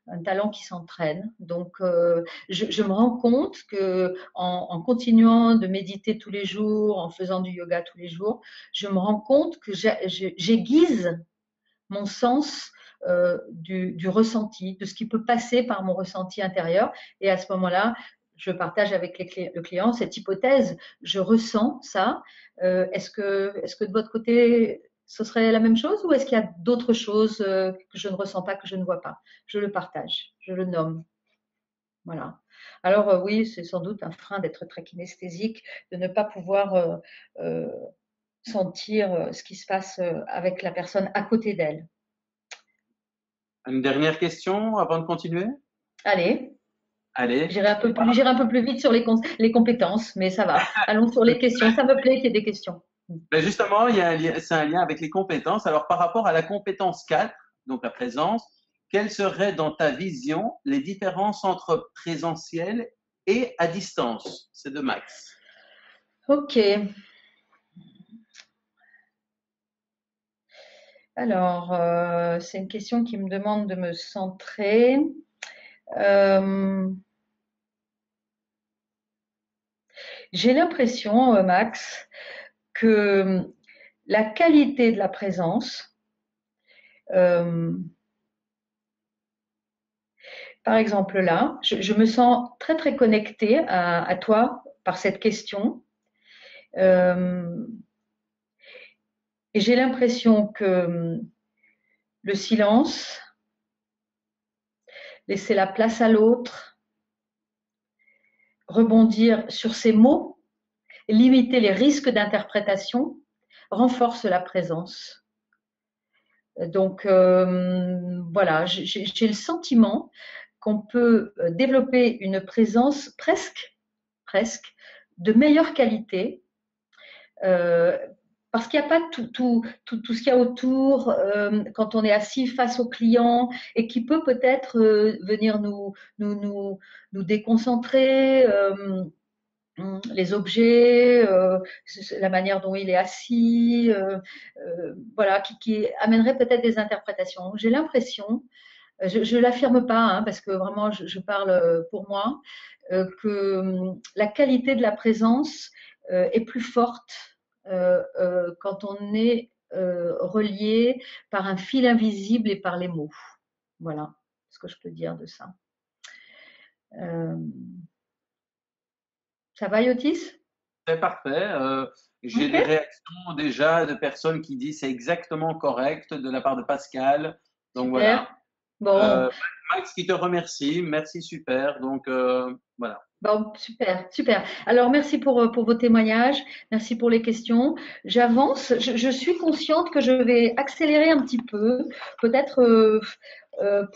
[SPEAKER 2] un talent qui s'entraîne. Donc, je me rends compte que en continuant de méditer tous les jours, en faisant du yoga tous les jours, je me rends compte que j'aiguise mon sens du ressenti, de ce qui peut passer par mon ressenti intérieur. Et à ce moment-là, je partage avec le client cette hypothèse. Je ressens ça. Est-ce que de votre côté, ce serait la même chose ou est-ce qu'il y a d'autres choses que je ne ressens pas, que je ne vois pas? Je le partage, je le nomme. Voilà. Alors oui, c'est sans doute un frein d'être très kinesthésique, de ne pas pouvoir sentir ce qui se passe avec la personne à côté d'elle.
[SPEAKER 1] Une dernière question avant de continuer?
[SPEAKER 2] Allez,
[SPEAKER 1] Allez.
[SPEAKER 2] j'irai un peu plus vite sur les compétences, mais ça va. Allons sur les questions. Ça me plaît qu'il y ait des questions.
[SPEAKER 1] Ben justement, c'est un lien avec les compétences. Alors, par rapport à la compétence 4, donc la présence, quelles seraient dans ta vision les différences entre présentiel et à distance? C'est de Max.
[SPEAKER 2] Ok. Alors, c'est une question qui me demande de me centrer. J'ai l'impression, Max, que la qualité de la présence, par exemple là, je me sens très très connectée à toi par cette question. Et j'ai l'impression que le silence, laisser la place à l'autre, rebondir sur ses mots, limiter les risques d'interprétation, renforce la présence. Donc voilà, j'ai le sentiment qu'on peut développer une présence presque de meilleure qualité parce qu'il n'y a pas tout ce qu'il y a autour quand on est assis face au client et qui peut peut-être venir nous déconcentrer. Les objets, la manière dont il est assis, voilà, qui amènerait peut-être des interprétations. J'ai l'impression, je ne l'affirme pas, hein, parce que vraiment je parle pour moi, que la qualité de la présence est plus forte quand on est relié par un fil invisible et par les mots. Voilà ce que je peux dire de ça. Ça va, Yotis?
[SPEAKER 1] C'est parfait. J'ai des
[SPEAKER 2] Ok.
[SPEAKER 1] réactions déjà de personnes qui disent c'est exactement correct de la part de Pascal. Donc
[SPEAKER 2] Super.
[SPEAKER 1] voilà.
[SPEAKER 2] Bon,
[SPEAKER 1] Max qui te remercie. Merci, super. Donc voilà.
[SPEAKER 2] bon, super, super. Alors, merci pour vos témoignages, merci pour les questions. J'avance, je suis consciente que je vais accélérer un petit peu, peut-être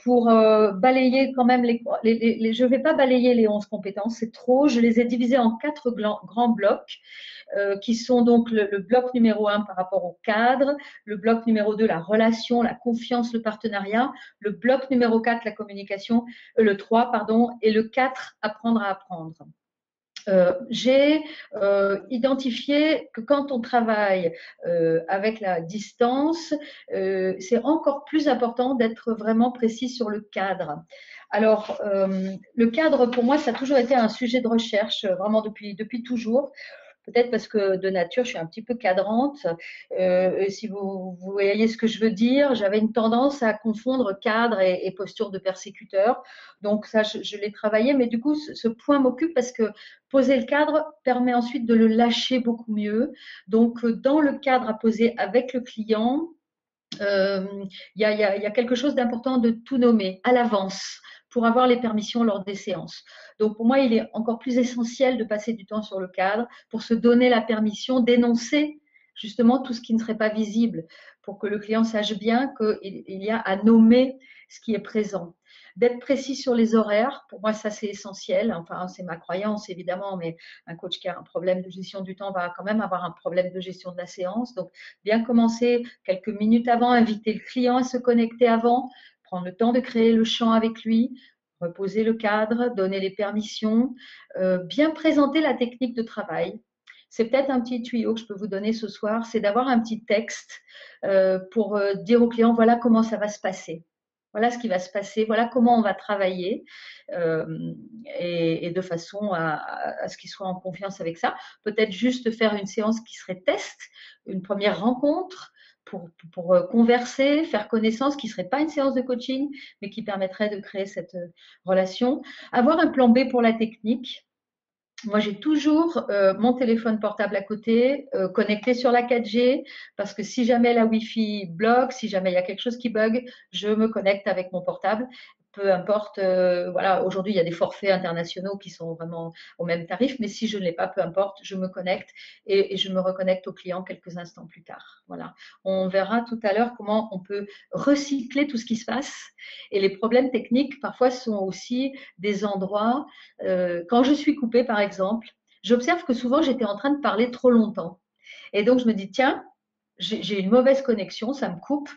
[SPEAKER 2] pour balayer quand même je ne vais pas balayer les 11 compétences, c'est trop. Je les ai divisées en 4 grands blocs. Qui sont donc le bloc numéro 1 par rapport au cadre, le bloc numéro 2, la relation, la confiance, le partenariat, le bloc numéro 4, la communication, le 3, pardon, et le 4, apprendre à apprendre. J'ai identifié que quand on travaille avec la distance, c'est encore plus important d'être vraiment précis sur le cadre. Alors, le cadre, pour moi, ça a toujours été un sujet de recherche, vraiment depuis toujours. Peut-être parce que de nature, je suis un petit peu cadrante. Si vous voyez ce que je veux dire, j'avais une tendance à confondre cadre et posture de persécuteur. Donc ça, je l'ai travaillé, mais du coup, ce point m'occupe parce que poser le cadre permet ensuite de le lâcher beaucoup mieux. Donc, dans le cadre à poser avec le client, il y a quelque chose d'important de tout nommer à l'avance pour avoir les permissions lors des séances. Donc pour moi, il est encore plus essentiel de passer du temps sur le cadre pour se donner la permission d'énoncer justement tout ce qui ne serait pas visible pour que le client sache bien qu'il y a à nommer ce qui est présent. D'être précis sur les horaires, pour moi ça c'est essentiel, enfin c'est ma croyance évidemment, mais un coach qui a un problème de gestion du temps va quand même avoir un problème de gestion de la séance. Donc bien commencer quelques minutes avant, inviter le client à se connecter avant, prendre le temps de créer le champ avec lui, reposer le cadre, donner les permissions, bien présenter la technique de travail. C'est peut-être un petit tuyau que je peux vous donner ce soir, c'est d'avoir un petit texte pour dire au client voilà comment ça va se passer. voilà ce qui va se passer, voilà comment on va travailler et de façon à ce qu'il soit en confiance avec ça. Peut-être juste faire une séance qui serait test, une première rencontre pour converser, faire connaissance, qui ne serait pas une séance de coaching, mais qui permettrait de créer cette relation. Avoir un plan B pour la technique. Moi, j'ai toujours mon téléphone portable à côté, connecté sur la 4G, parce que si jamais la Wi-Fi bloque, si jamais il y a quelque chose qui bug, je me connecte avec mon portable. Peu importe, voilà, aujourd'hui, il y a des forfaits internationaux qui sont vraiment au même tarif, mais si je ne l'ai pas, peu importe, je me connecte et je me reconnecte au client quelques instants plus tard. Voilà. On verra tout à l'heure comment on peut recycler tout ce qui se passe. Et les problèmes techniques, parfois, sont aussi des endroits quand je suis coupée, par exemple, j'observe que souvent j'étais en train de parler trop longtemps. Et donc je me dis, tiens, j'ai une mauvaise connexion, ça me coupe.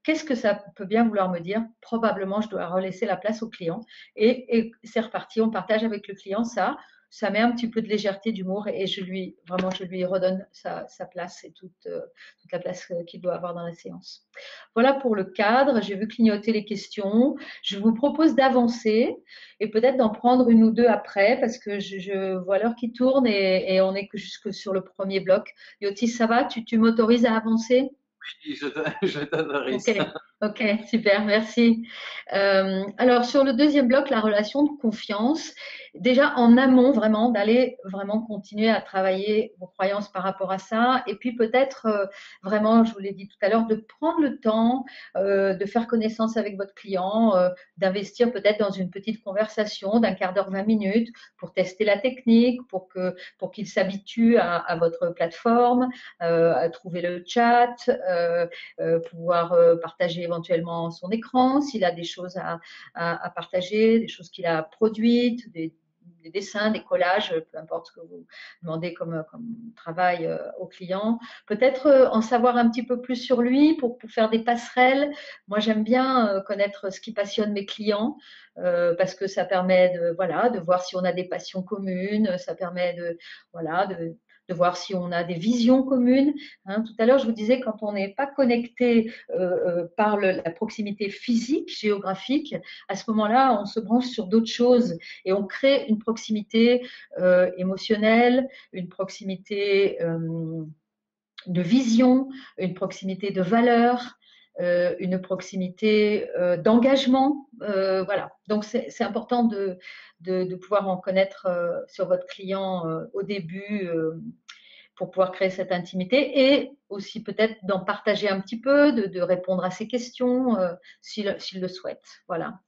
[SPEAKER 2] Qu'est-ce que ça peut bien vouloir me dire? Probablement, je dois relaisser la place au client. Et c'est reparti, on partage avec le client ça. Ça met un petit peu de légèreté, d'humour et je lui redonne sa place et toute la place qu'il doit avoir dans la séance. Voilà pour le cadre. J'ai vu clignoter les questions. Je vous propose d'avancer et peut-être d'en prendre une ou deux après parce que je vois l'heure qui tourne et on est que jusque sur le premier bloc. Yotis, ça va? Tu m'autorises à avancer?
[SPEAKER 1] Oui, je t'autorise.
[SPEAKER 2] Ok, ok, super, merci. Alors sur le deuxième bloc, la relation de confiance, déjà en amont vraiment, d'aller vraiment continuer à travailler vos croyances par rapport à ça, et puis peut-être vraiment, je vous l'ai dit tout à l'heure, de prendre le temps de faire connaissance avec votre client, d'investir peut-être dans une petite conversation d'un quart d'heure, 20 minutes pour tester la technique, pour qu'il s'habitue à votre plateforme, à trouver le chat. Pouvoir partager éventuellement son écran, s'il a des choses à partager, des choses qu'il a produites, des dessins, des collages, peu importe ce que vous demandez comme travail au client. Peut-être en savoir un petit peu plus sur lui pour faire des passerelles. Moi, j'aime bien connaître ce qui passionne mes clients parce que ça permet de voir si on a des passions communes, ça permet de voir si on a des visions communes. Hein. Tout à l'heure, je vous disais, quand on n'est pas connecté par la proximité physique, géographique, à ce moment-là, on se branche sur d'autres choses et on crée une proximité émotionnelle, une proximité de vision, une proximité de valeur, une proximité d'engagement. Voilà. Donc, c'est important de pouvoir en connaître sur votre client au début pour pouvoir créer cette intimité et aussi peut-être d'en partager un petit peu, de répondre à ses questions s'il le souhaite. Voilà.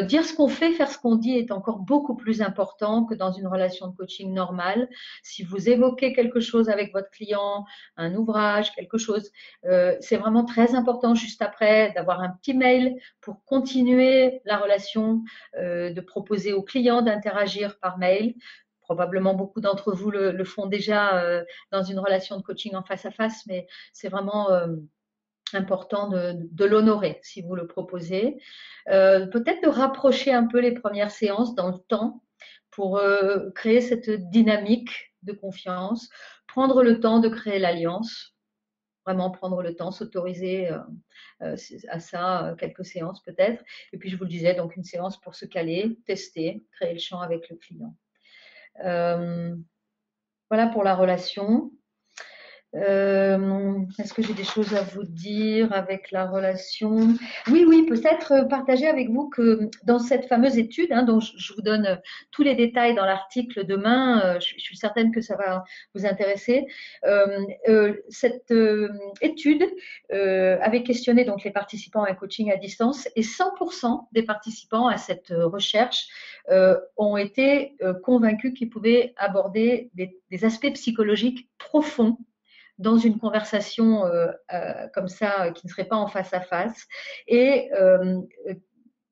[SPEAKER 2] Dire ce qu'on fait, faire ce qu'on dit est encore beaucoup plus important que dans une relation de coaching normale. Si vous évoquez quelque chose avec votre client, un ouvrage, quelque chose, c'est vraiment très important juste après d'avoir un petit mail pour continuer la relation, de proposer au client d'interagir par mail. Probablement beaucoup d'entre vous le font déjà dans une relation de coaching en face à face, mais c'est vraiment important de l'honorer si vous le proposez. Peut-être de rapprocher un peu les premières séances dans le temps pour créer cette dynamique de confiance, prendre le temps de créer l'alliance, vraiment prendre le temps, s'autoriser à ça quelques séances peut-être. Et puis je vous le disais, donc une séance pour se caler, tester, créer le champ avec le client. Voilà pour la relation. Est-ce que j'ai des choses à vous dire avec la relation? Oui, peut-être partager avec vous que dans cette fameuse étude, hein, dont je vous donne tous les détails dans l'article demain, je suis certaine que ça va vous intéresser. Cette étude avait questionné donc les participants à un coaching à distance et 100% des participants à cette recherche ont été convaincus qu'ils pouvaient aborder des aspects psychologiques profonds dans une conversation comme ça, qui ne serait pas en face à face, et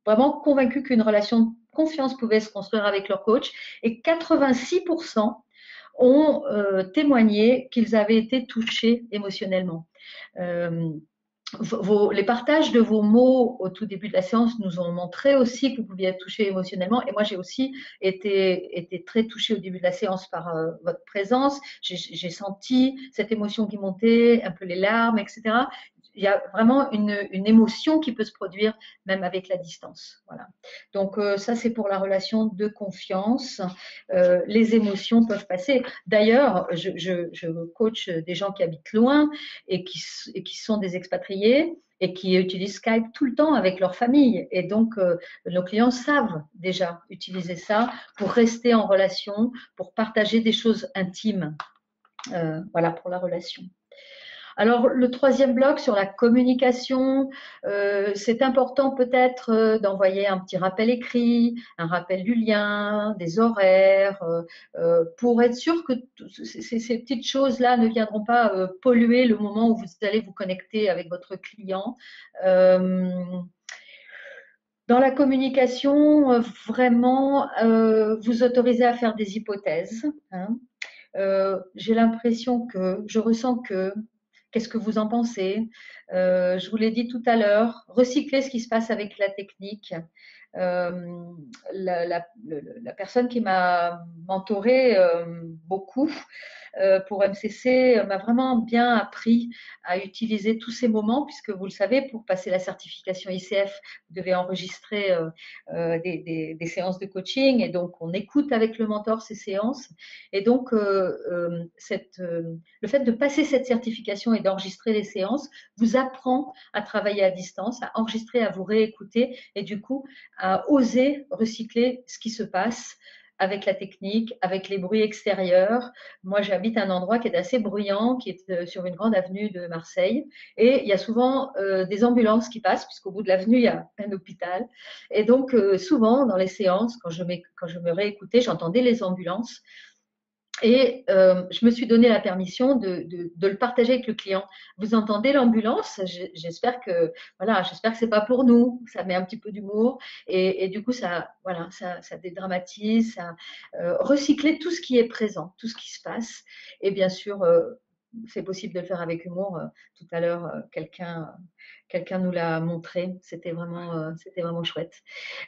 [SPEAKER 2] vraiment convaincus qu'une relation de confiance pouvait se construire avec leur coach, et 86% ont témoigné qu'ils avaient été touchés émotionnellement. Les partages de vos mots au tout début de la séance nous ont montré aussi que vous pouviez être touché émotionnellement. Et moi, j'ai aussi été très touchée au début de la séance par votre présence. J'ai senti cette émotion qui montait, un peu les larmes, etc. il y a vraiment une émotion qui peut se produire même avec la distance. Voilà. Donc ça, c'est pour la relation de confiance. Les émotions peuvent passer. D'ailleurs, je coach des gens qui habitent loin et qui sont des expatriés et qui utilisent Skype tout le temps avec leur famille. Et donc, nos clients savent déjà utiliser ça pour rester en relation, pour partager des choses intimes. Voilà pour la relation. Alors, le troisième bloc sur la communication, c'est important peut-être d'envoyer un petit rappel écrit, un rappel du lien, des horaires, pour être sûr que ces petites choses-là ne viendront pas polluer le moment où vous allez vous connecter avec votre client. Dans la communication, vraiment, vous autorisez à faire des hypothèses. Hein. J'ai l'impression que, je ressens que, qu'est-ce que vous en pensez? Je vous l'ai dit tout à l'heure, recycler ce qui se passe avec la technique. La personne qui m'a mentorée beaucoup pour MCC m'a vraiment bien appris à utiliser tous ces moments, puisque vous le savez, pour passer la certification ICF, vous devez enregistrer des séances de coaching, et donc on écoute avec le mentor ces séances. Et donc, le fait de passer cette certification et d'enregistrer les séances vous apprend à travailler à distance, à enregistrer, à vous réécouter, et du coup, à oser recycler ce qui se passe avec la technique, avec les bruits extérieurs. Moi, j'habite un endroit qui est assez bruyant, qui est sur une grande avenue de Marseille. Et il y a souvent des ambulances qui passent, puisqu'au bout de l'avenue, il y a un hôpital. Et donc, souvent, dans les séances, quand je me réécoutais, j'entendais les ambulances. Et je me suis donné la permission de le partager avec le client. Vous entendez l'ambulance? J'espère que voilà, j'espère que c'est pas pour nous. Ça met un petit peu d'humour et du coup ça voilà, ça dédramatise, ça recycler tout ce qui est présent, tout ce qui se passe. Et bien sûr, c'est possible de le faire avec humour. Tout à l'heure, quelqu'un nous l'a montré. C'était vraiment chouette.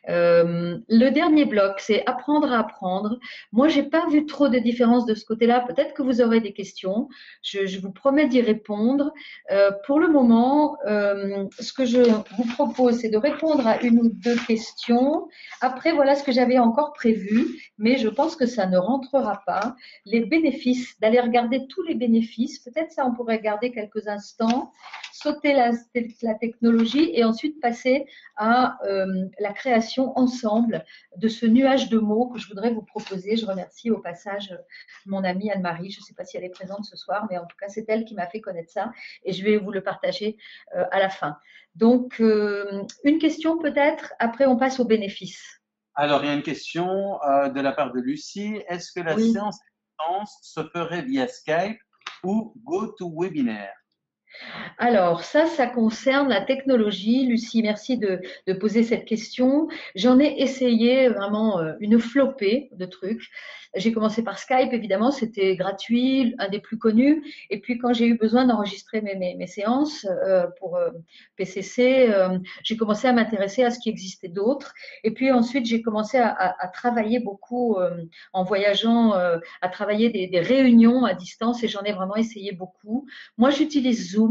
[SPEAKER 2] Le dernier bloc, c'est apprendre à apprendre. Moi, j'ai pas vu trop de différence de ce côté-là. Peut-être que vous aurez des questions. Je vous promets d'y répondre. Pour le moment, ce que je vous propose, c'est de répondre à une ou deux questions. Après, voilà ce que j'avais encore prévu, mais je pense que ça ne rentrera pas. Les bénéfices, d'aller regarder tous les bénéfices. Peut-être ça, on pourrait garder quelques instants, sauter la technologie et ensuite passer à la création ensemble de ce nuage de mots que je voudrais vous proposer. Je remercie au passage mon amie Anne-Marie. Je ne sais pas si elle est présente ce soir, mais en tout cas, c'est elle qui m'a fait connaître ça et je vais vous le partager à la fin. Donc, une question peut-être, après on passe aux bénéfices.
[SPEAKER 1] Alors, il y a une question de la part de Lucie. Est-ce que la
[SPEAKER 2] Oui.
[SPEAKER 1] séance à distance se ferait via Skype ou GoToWebinar?
[SPEAKER 2] Alors, ça concerne la technologie. Lucie, merci de poser cette question. J'en ai essayé vraiment une flopée de trucs. J'ai commencé par Skype, évidemment, c'était gratuit, un des plus connus. Et puis, quand j'ai eu besoin d'enregistrer mes séances pour PCC, j'ai commencé à m'intéresser à ce qui existait d'autre. Et puis ensuite, j'ai commencé à travailler beaucoup en voyageant, à travailler des réunions à distance et j'en ai vraiment essayé beaucoup. Moi, j'utilise Zoom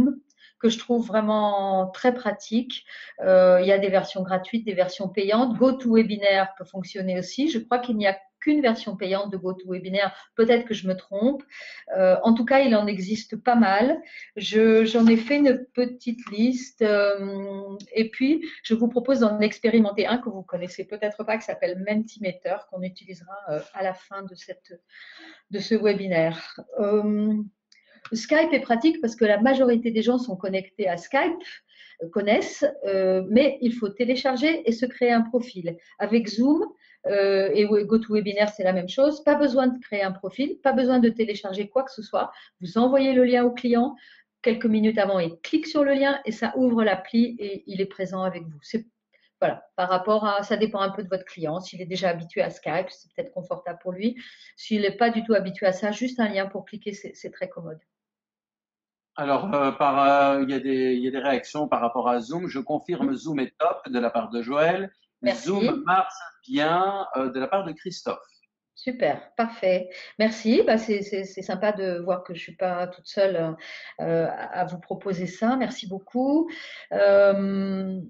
[SPEAKER 2] que je trouve vraiment très pratique. Il y a des versions gratuites, des versions payantes. GoToWebinar peut fonctionner aussi. Je crois qu'il n'y a qu'une version payante de GoToWebinar. Peut-être que je me trompe. En tout cas, il en existe pas mal. J'en ai fait une petite liste. Et puis, je vous propose d'en expérimenter un que vous connaissez peut-être pas, qui s'appelle Mentimeter, qu'on utilisera à la fin de ce webinaire. Skype est pratique parce que la majorité des gens sont connectés à Skype, connaissent, mais il faut télécharger et se créer un profil. Avec Zoom et GoToWebinar, c'est la même chose. Pas besoin de créer un profil, pas besoin de télécharger quoi que ce soit. Vous envoyez le lien au client. Quelques minutes avant, il clique sur le lien et ça ouvre l'appli et il est présent avec vous. Voilà, par rapport à, ça dépend un peu de votre client. S'il est déjà habitué à Skype, c'est peut-être confortable pour lui. S'il n'est pas du tout habitué à ça, juste un lien pour cliquer, c'est très commode.
[SPEAKER 1] Alors, il y a des réactions par rapport à Zoom. Je confirme, Zoom est top de la part de Joël.
[SPEAKER 2] Merci.
[SPEAKER 1] Zoom marche bien de la part de Christophe.
[SPEAKER 2] Super, parfait. Merci. Bah, c'est sympa de voir que je suis pas toute seule à vous proposer ça. Merci beaucoup. Euh,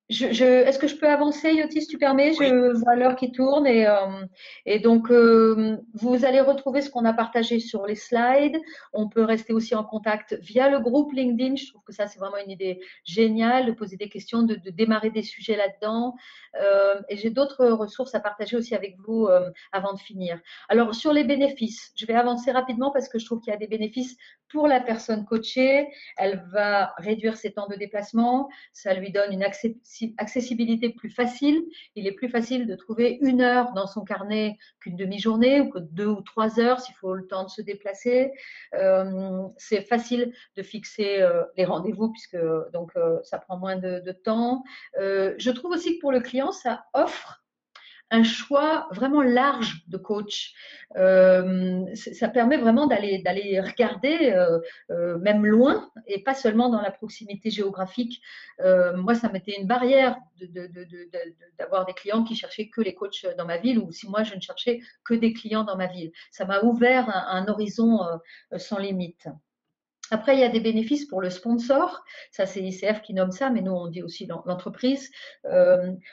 [SPEAKER 2] Est-ce que je peux avancer, Yotis, si tu permets?
[SPEAKER 1] Oui,
[SPEAKER 2] Je vois l'heure qui tourne et donc vous allez retrouver ce qu'on a partagé sur les slides. On peut rester aussi en contact via le groupe LinkedIn. Je trouve que ça, c'est vraiment une idée géniale de poser des questions, de démarrer des sujets là-dedans. Et j'ai d'autres ressources à partager aussi avec vous avant de finir. Alors, sur les bénéfices, je vais avancer rapidement parce que je trouve qu'il y a des bénéfices pour la personne coachée. Elle va réduire ses temps de déplacement, ça lui donne une accessibilité plus facile. Il est plus facile de trouver 1 heure dans son carnet qu'une demi-journée ou que 2 ou 3 heures s'il faut le temps de se déplacer. C'est facile de fixer les rendez-vous puisque donc ça prend moins de temps. Je trouve aussi que pour le client, ça offre un choix vraiment large de coach. Ça permet vraiment d'aller regarder même loin et pas seulement dans la proximité géographique. Moi, ça m'était une barrière d'avoir des clients qui cherchaient que les coachs dans ma ville ou si moi, je ne cherchais que des clients dans ma ville. Ça m'a ouvert un horizon sans limite. Après, il y a des bénéfices pour le sponsor. Ça, c'est ICF qui nomme ça, mais nous, on dit aussi l'entreprise.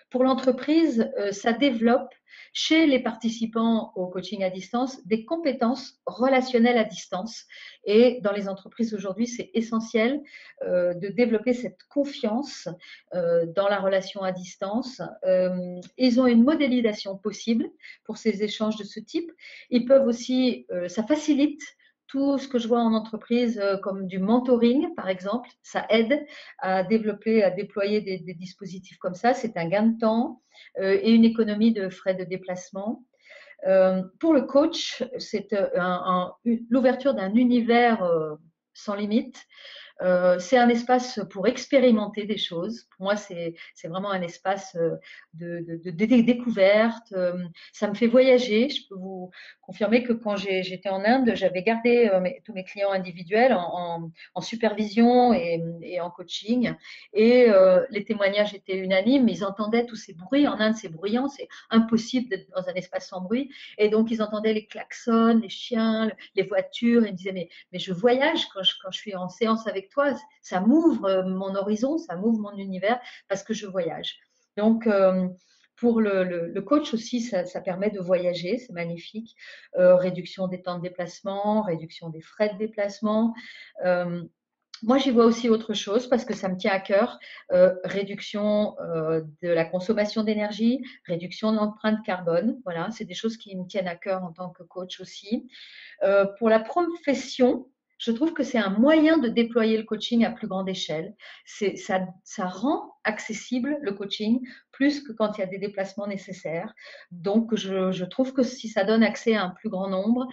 [SPEAKER 2] Pour l'entreprise, ça développe chez les participants au coaching à distance des compétences relationnelles à distance. Et dans les entreprises aujourd'hui, c'est essentiel de développer cette confiance dans la relation à distance. Ils ont une modélisation possible pour ces échanges de ce type. Ils peuvent aussi, ça facilite tout ce que je vois en entreprise comme du mentoring, par exemple, ça aide à développer, à déployer des dispositifs comme ça. C'est un gain de temps et une économie de frais de déplacement. Pour le coach, c'est l'ouverture d'un univers sans limite. C'est un espace pour expérimenter des choses. Pour moi, c'est vraiment un espace de découverte. Ça me fait voyager. Je peux vous confirmer que quand j'étais en Inde, j'avais gardé tous mes clients individuels en supervision et en coaching. Et les témoignages étaient unanimes. Ils entendaient tous ces bruits. En Inde, c'est bruyant. C'est impossible d'être dans un espace sans bruit. Et donc, ils entendaient les klaxons, les chiens, les voitures. Et ils me disaient, mais je voyage quand je suis en séance avec toi, ça m'ouvre mon horizon, ça m'ouvre mon univers parce que je voyage. Donc, pour le coach aussi, ça permet de voyager, c'est magnifique. Réduction des temps de déplacement, réduction des frais de déplacement. Moi, j'y vois aussi autre chose parce que ça me tient à cœur. Réduction de la consommation d'énergie, réduction de l'empreinte carbone. Voilà, c'est des choses qui me tiennent à cœur en tant que coach aussi. Pour la profession, je trouve que c'est un moyen de déployer le coaching à plus grande échelle. Ça rend accessible le coaching plus que quand il y a des déplacements nécessaires. Donc, je trouve que si ça donne accès à un plus grand nombre,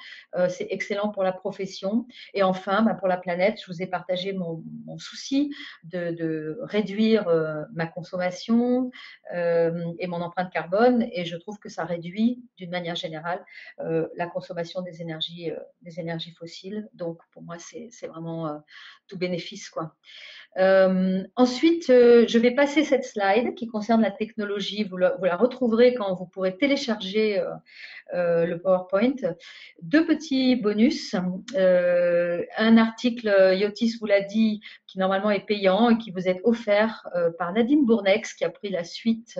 [SPEAKER 2] c'est excellent pour la profession. Et enfin, pour la planète, je vous ai partagé mon souci de réduire ma consommation et mon empreinte carbone. Et je trouve que ça réduit, d'une manière générale, la consommation des énergies fossiles. Donc, pour moi, c'est vraiment tout bénéfice, quoi. Ensuite, je vais passer cette slide qui concerne la technologie. Vous la retrouverez quand vous pourrez télécharger le PowerPoint. 2 petits bonus. Un article, Yotis vous l'a dit, qui normalement est payant et qui vous est offert par Nadine Bournex, qui a pris la suite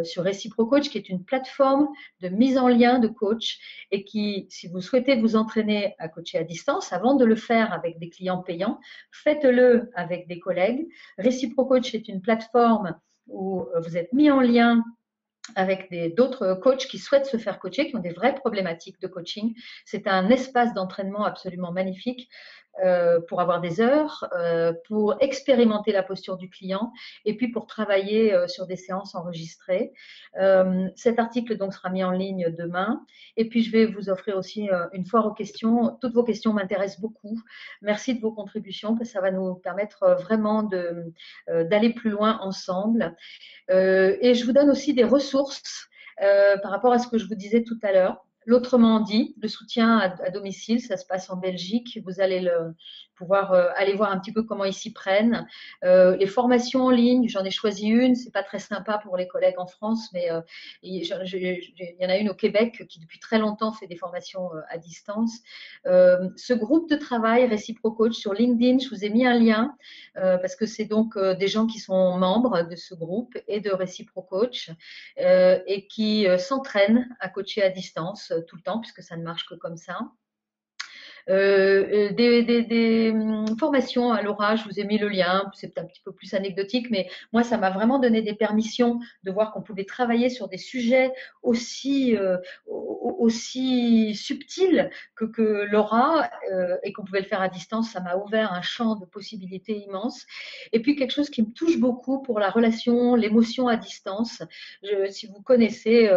[SPEAKER 2] sur ReciproCoach, qui est une plateforme de mise en lien de coach et qui, si vous souhaitez vous entraîner à coacher à distance, avant de le faire avec des clients payants, faites-le avec des collègues. ReciproCoach est une plateforme où vous êtes mis en lien avec d'autres coachs qui souhaitent se faire coacher, qui ont des vraies problématiques de coaching. C'est un espace d'entraînement absolument magnifique pour avoir des heures, pour expérimenter la posture du client et puis pour travailler sur des séances enregistrées. Cet article donc sera mis en ligne demain et puis je vais vous offrir aussi une foire aux questions. Toutes vos questions m'intéressent beaucoup. Merci de vos contributions parce que ça va nous permettre vraiment d'aller plus loin ensemble. Et je vous donne aussi des ressources par rapport à ce que je vous disais tout à l'heure. l'autrement dit, le soutien à domicile, ça se passe en Belgique. Vous allez pouvoir aller voir un petit peu comment ils s'y prennent. Les formations en ligne, j'en ai choisi une. C'est pas très sympa pour les collègues en France, mais il y en a une au Québec qui depuis très longtemps fait des formations à distance. Ce groupe de travail RéciproCoach sur LinkedIn, je vous ai mis un lien parce que c'est donc des gens qui sont membres de ce groupe et de RéciproCoach et qui s'entraînent à coacher à distance tout le temps puisque ça ne marche que comme ça. Des formations à Laura, je vous ai mis le lien, c'est un petit peu plus anecdotique, mais moi, ça m'a vraiment donné des permissions de voir qu'on pouvait travailler sur des sujets aussi subtils que Laura et qu'on pouvait le faire à distance. Ça m'a ouvert un champ de possibilités immense. Et puis, quelque chose qui me touche beaucoup pour la relation, l'émotion à distance. Si vous connaissez,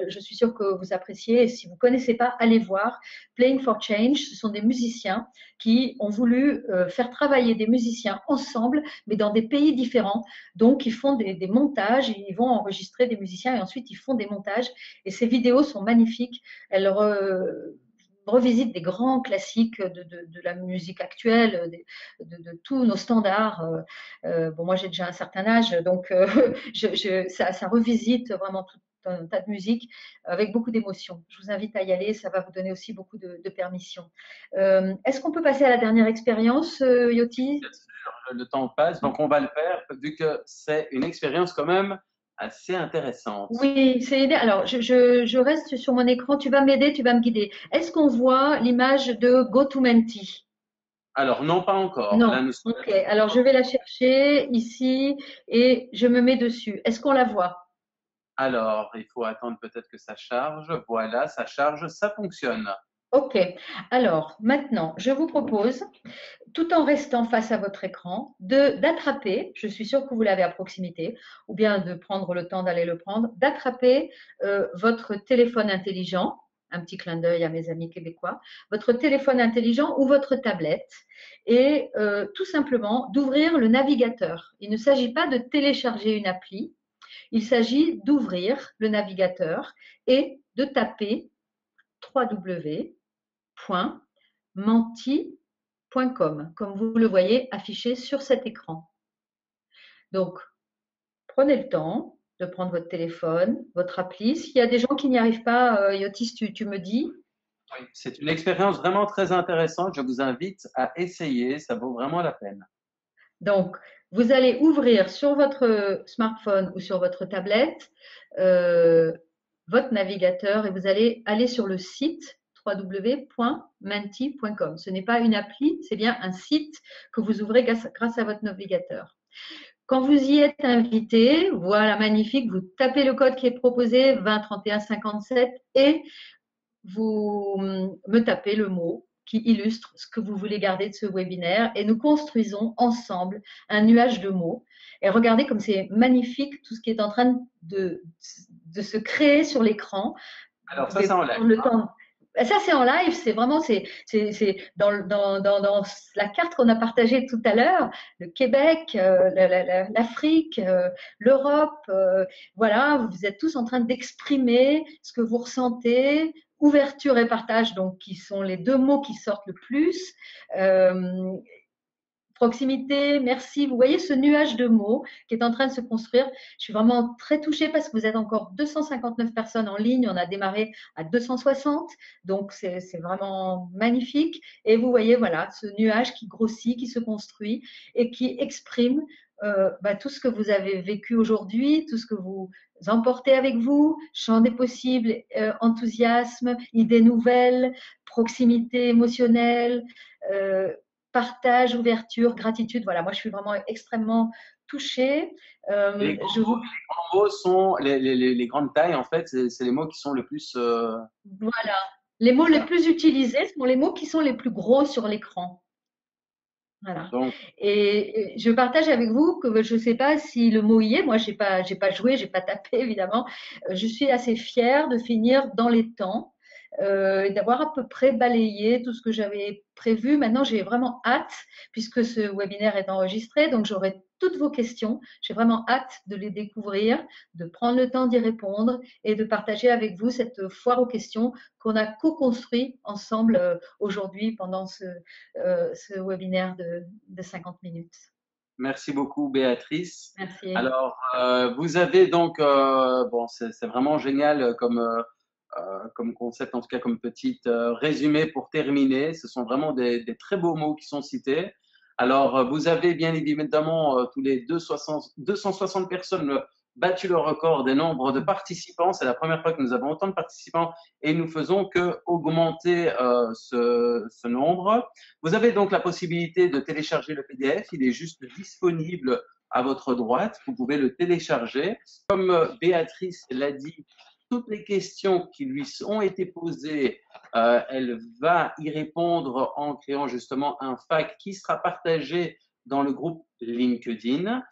[SPEAKER 2] je suis sûre que vous appréciez, et si vous ne connaissez pas, allez voir Playing for Change. Ce sont des musiciens qui ont voulu faire travailler des musiciens ensemble, mais dans des pays différents. Donc, ils font des montages, ils vont enregistrer des musiciens et ensuite ils font des montages. Et ces vidéos sont magnifiques. Elles revisitent des grands classiques de la musique actuelle, de tous nos standards. Bon, moi, j'ai déjà un certain âge, donc ça revisite vraiment tout un tas de musique avec beaucoup d'émotion. Je vous invite à y aller, ça va vous donner aussi beaucoup de permission. Est-ce qu'on peut passer à la dernière expérience, Yoti?
[SPEAKER 1] Bien sûr, le temps passe, donc on va le faire, vu que c'est une expérience quand même assez intéressante.
[SPEAKER 2] Oui, c'est idéal. Alors, je reste sur mon écran, tu vas m'aider, tu vas me guider. Est-ce qu'on voit l'image de GoToMenti?
[SPEAKER 1] Alors, non, pas encore.
[SPEAKER 2] Non.
[SPEAKER 1] Là, nous sommes...
[SPEAKER 2] Ok, alors je vais la chercher ici et je me mets dessus. Est-ce qu'on la voit?
[SPEAKER 1] Alors, il faut attendre peut-être que ça charge. Voilà, ça charge, ça fonctionne.
[SPEAKER 2] Ok, alors maintenant, je vous propose, tout en restant face à votre écran, d'attraper, je suis sûre que vous l'avez à proximité, ou bien de prendre le temps d'aller le prendre, d'attraper votre téléphone intelligent, un petit clin d'œil à mes amis québécois, votre téléphone intelligent ou votre tablette, et tout simplement d'ouvrir le navigateur. Il ne s'agit pas de télécharger une appli, il s'agit d'ouvrir le navigateur et de taper www.menti.com, comme vous le voyez affiché sur cet écran. Donc, prenez le temps de prendre votre téléphone, votre appli. S'il y a des gens qui n'y arrivent pas, Yotis, tu me dis.
[SPEAKER 1] Oui, c'est une expérience vraiment très intéressante. Je vous invite à essayer, ça vaut vraiment la peine.
[SPEAKER 2] Donc, vous allez ouvrir sur votre smartphone ou sur votre tablette votre navigateur et vous allez aller sur le site www.menti.com. Ce n'est pas une appli, c'est bien un site que vous ouvrez grâce à votre navigateur. Quand vous y êtes invité, voilà, magnifique, vous tapez le code qui est proposé, 20 31 57, et vous me tapez le mot qui illustre ce que vous voulez garder de ce webinaire et nous construisons ensemble un nuage de mots. Et regardez comme c'est magnifique tout ce qui est en train de se créer sur l'écran.
[SPEAKER 1] Alors ça, c'est en live.
[SPEAKER 2] Le temps. Ça, c'est en live, c'est vraiment, c'est dans la carte qu'on a partagée tout à l'heure, le Québec, l'Afrique, l'Europe, voilà, vous êtes tous en train d'exprimer ce que vous ressentez, ouverture et partage, donc qui sont les deux mots qui sortent le plus. Proximité, merci. Vous voyez ce nuage de mots qui est en train de se construire. Je suis vraiment très touchée parce que vous êtes encore 259 personnes en ligne. On a démarré à 260, donc c'est vraiment magnifique. Et vous voyez, voilà, ce nuage qui grossit, qui se construit et qui exprime tout ce que vous avez vécu aujourd'hui, tout ce que vous emportez avec vous, champ des possibles, enthousiasme, idées nouvelles, proximité émotionnelle, partage, ouverture, gratitude. Voilà, moi je suis vraiment extrêmement touchée.
[SPEAKER 1] Les grands mots sont les grandes tailles, en fait, c'est les mots qui sont le plus.
[SPEAKER 2] Voilà. Les mots les plus utilisés sont les mots qui sont les plus gros sur l'écran. Voilà. Donc, et je partage avec vous que je ne sais pas si le mot y est. Moi, j'ai pas joué, j'ai pas tapé évidemment. Je suis assez fière de finir dans les temps. et d'avoir à peu près balayé tout ce que j'avais prévu. Maintenant, j'ai vraiment hâte, puisque ce webinaire est enregistré, donc j'aurai toutes vos questions. J'ai vraiment hâte de les découvrir, de prendre le temps d'y répondre et de partager avec vous cette foire aux questions qu'on a co-construit ensemble aujourd'hui pendant ce webinaire de 50 minutes.
[SPEAKER 1] Merci beaucoup, Béatrice.
[SPEAKER 2] Merci.
[SPEAKER 1] Alors, vous avez donc, bon, c'est vraiment génial comme concept, en tout cas comme petit résumé pour terminer. Ce sont vraiment des très beaux mots qui sont cités. Alors, vous avez bien évidemment tous les 260 personnes battu le record des nombres de participants. C'est la première fois que nous avons autant de participants et nous faisons que augmenter ce nombre. Vous avez donc la possibilité de télécharger le PDF. Il est juste disponible à votre droite. Vous pouvez le télécharger. Comme Béatrice l'a dit, toutes les questions qui lui ont été posées, elle va y répondre en créant justement un FAQ qui sera partagé dans le groupe LinkedIn.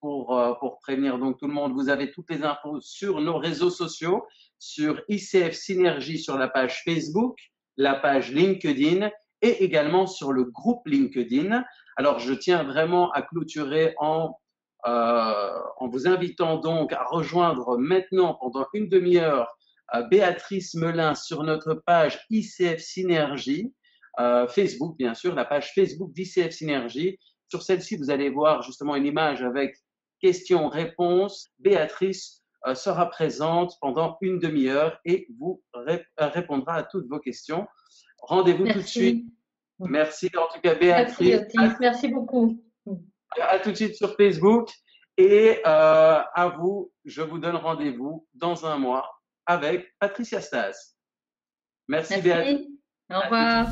[SPEAKER 1] Pour prévenir donc tout le monde, vous avez toutes les infos sur nos réseaux sociaux, sur ICF Synergie sur la page Facebook, la page LinkedIn et également sur le groupe LinkedIn. Alors, je tiens vraiment à clôturer en vous invitant donc à rejoindre maintenant pendant une demi-heure Béatrice Melin sur notre page ICF Synergie, Facebook bien sûr, la page Facebook d'ICF Synergie. Sur celle-ci, vous allez voir justement une image avec questions-réponses. Béatrice sera présente pendant une demi-heure et vous répondra à toutes vos questions. Rendez-vous tout de suite. Merci en tout cas Béatrice.
[SPEAKER 2] Merci Otis, merci beaucoup.
[SPEAKER 1] À tout de suite sur Facebook et à vous, je vous donne rendez-vous dans un mois avec Patricia Stas. Merci Béatrice.
[SPEAKER 2] Au revoir.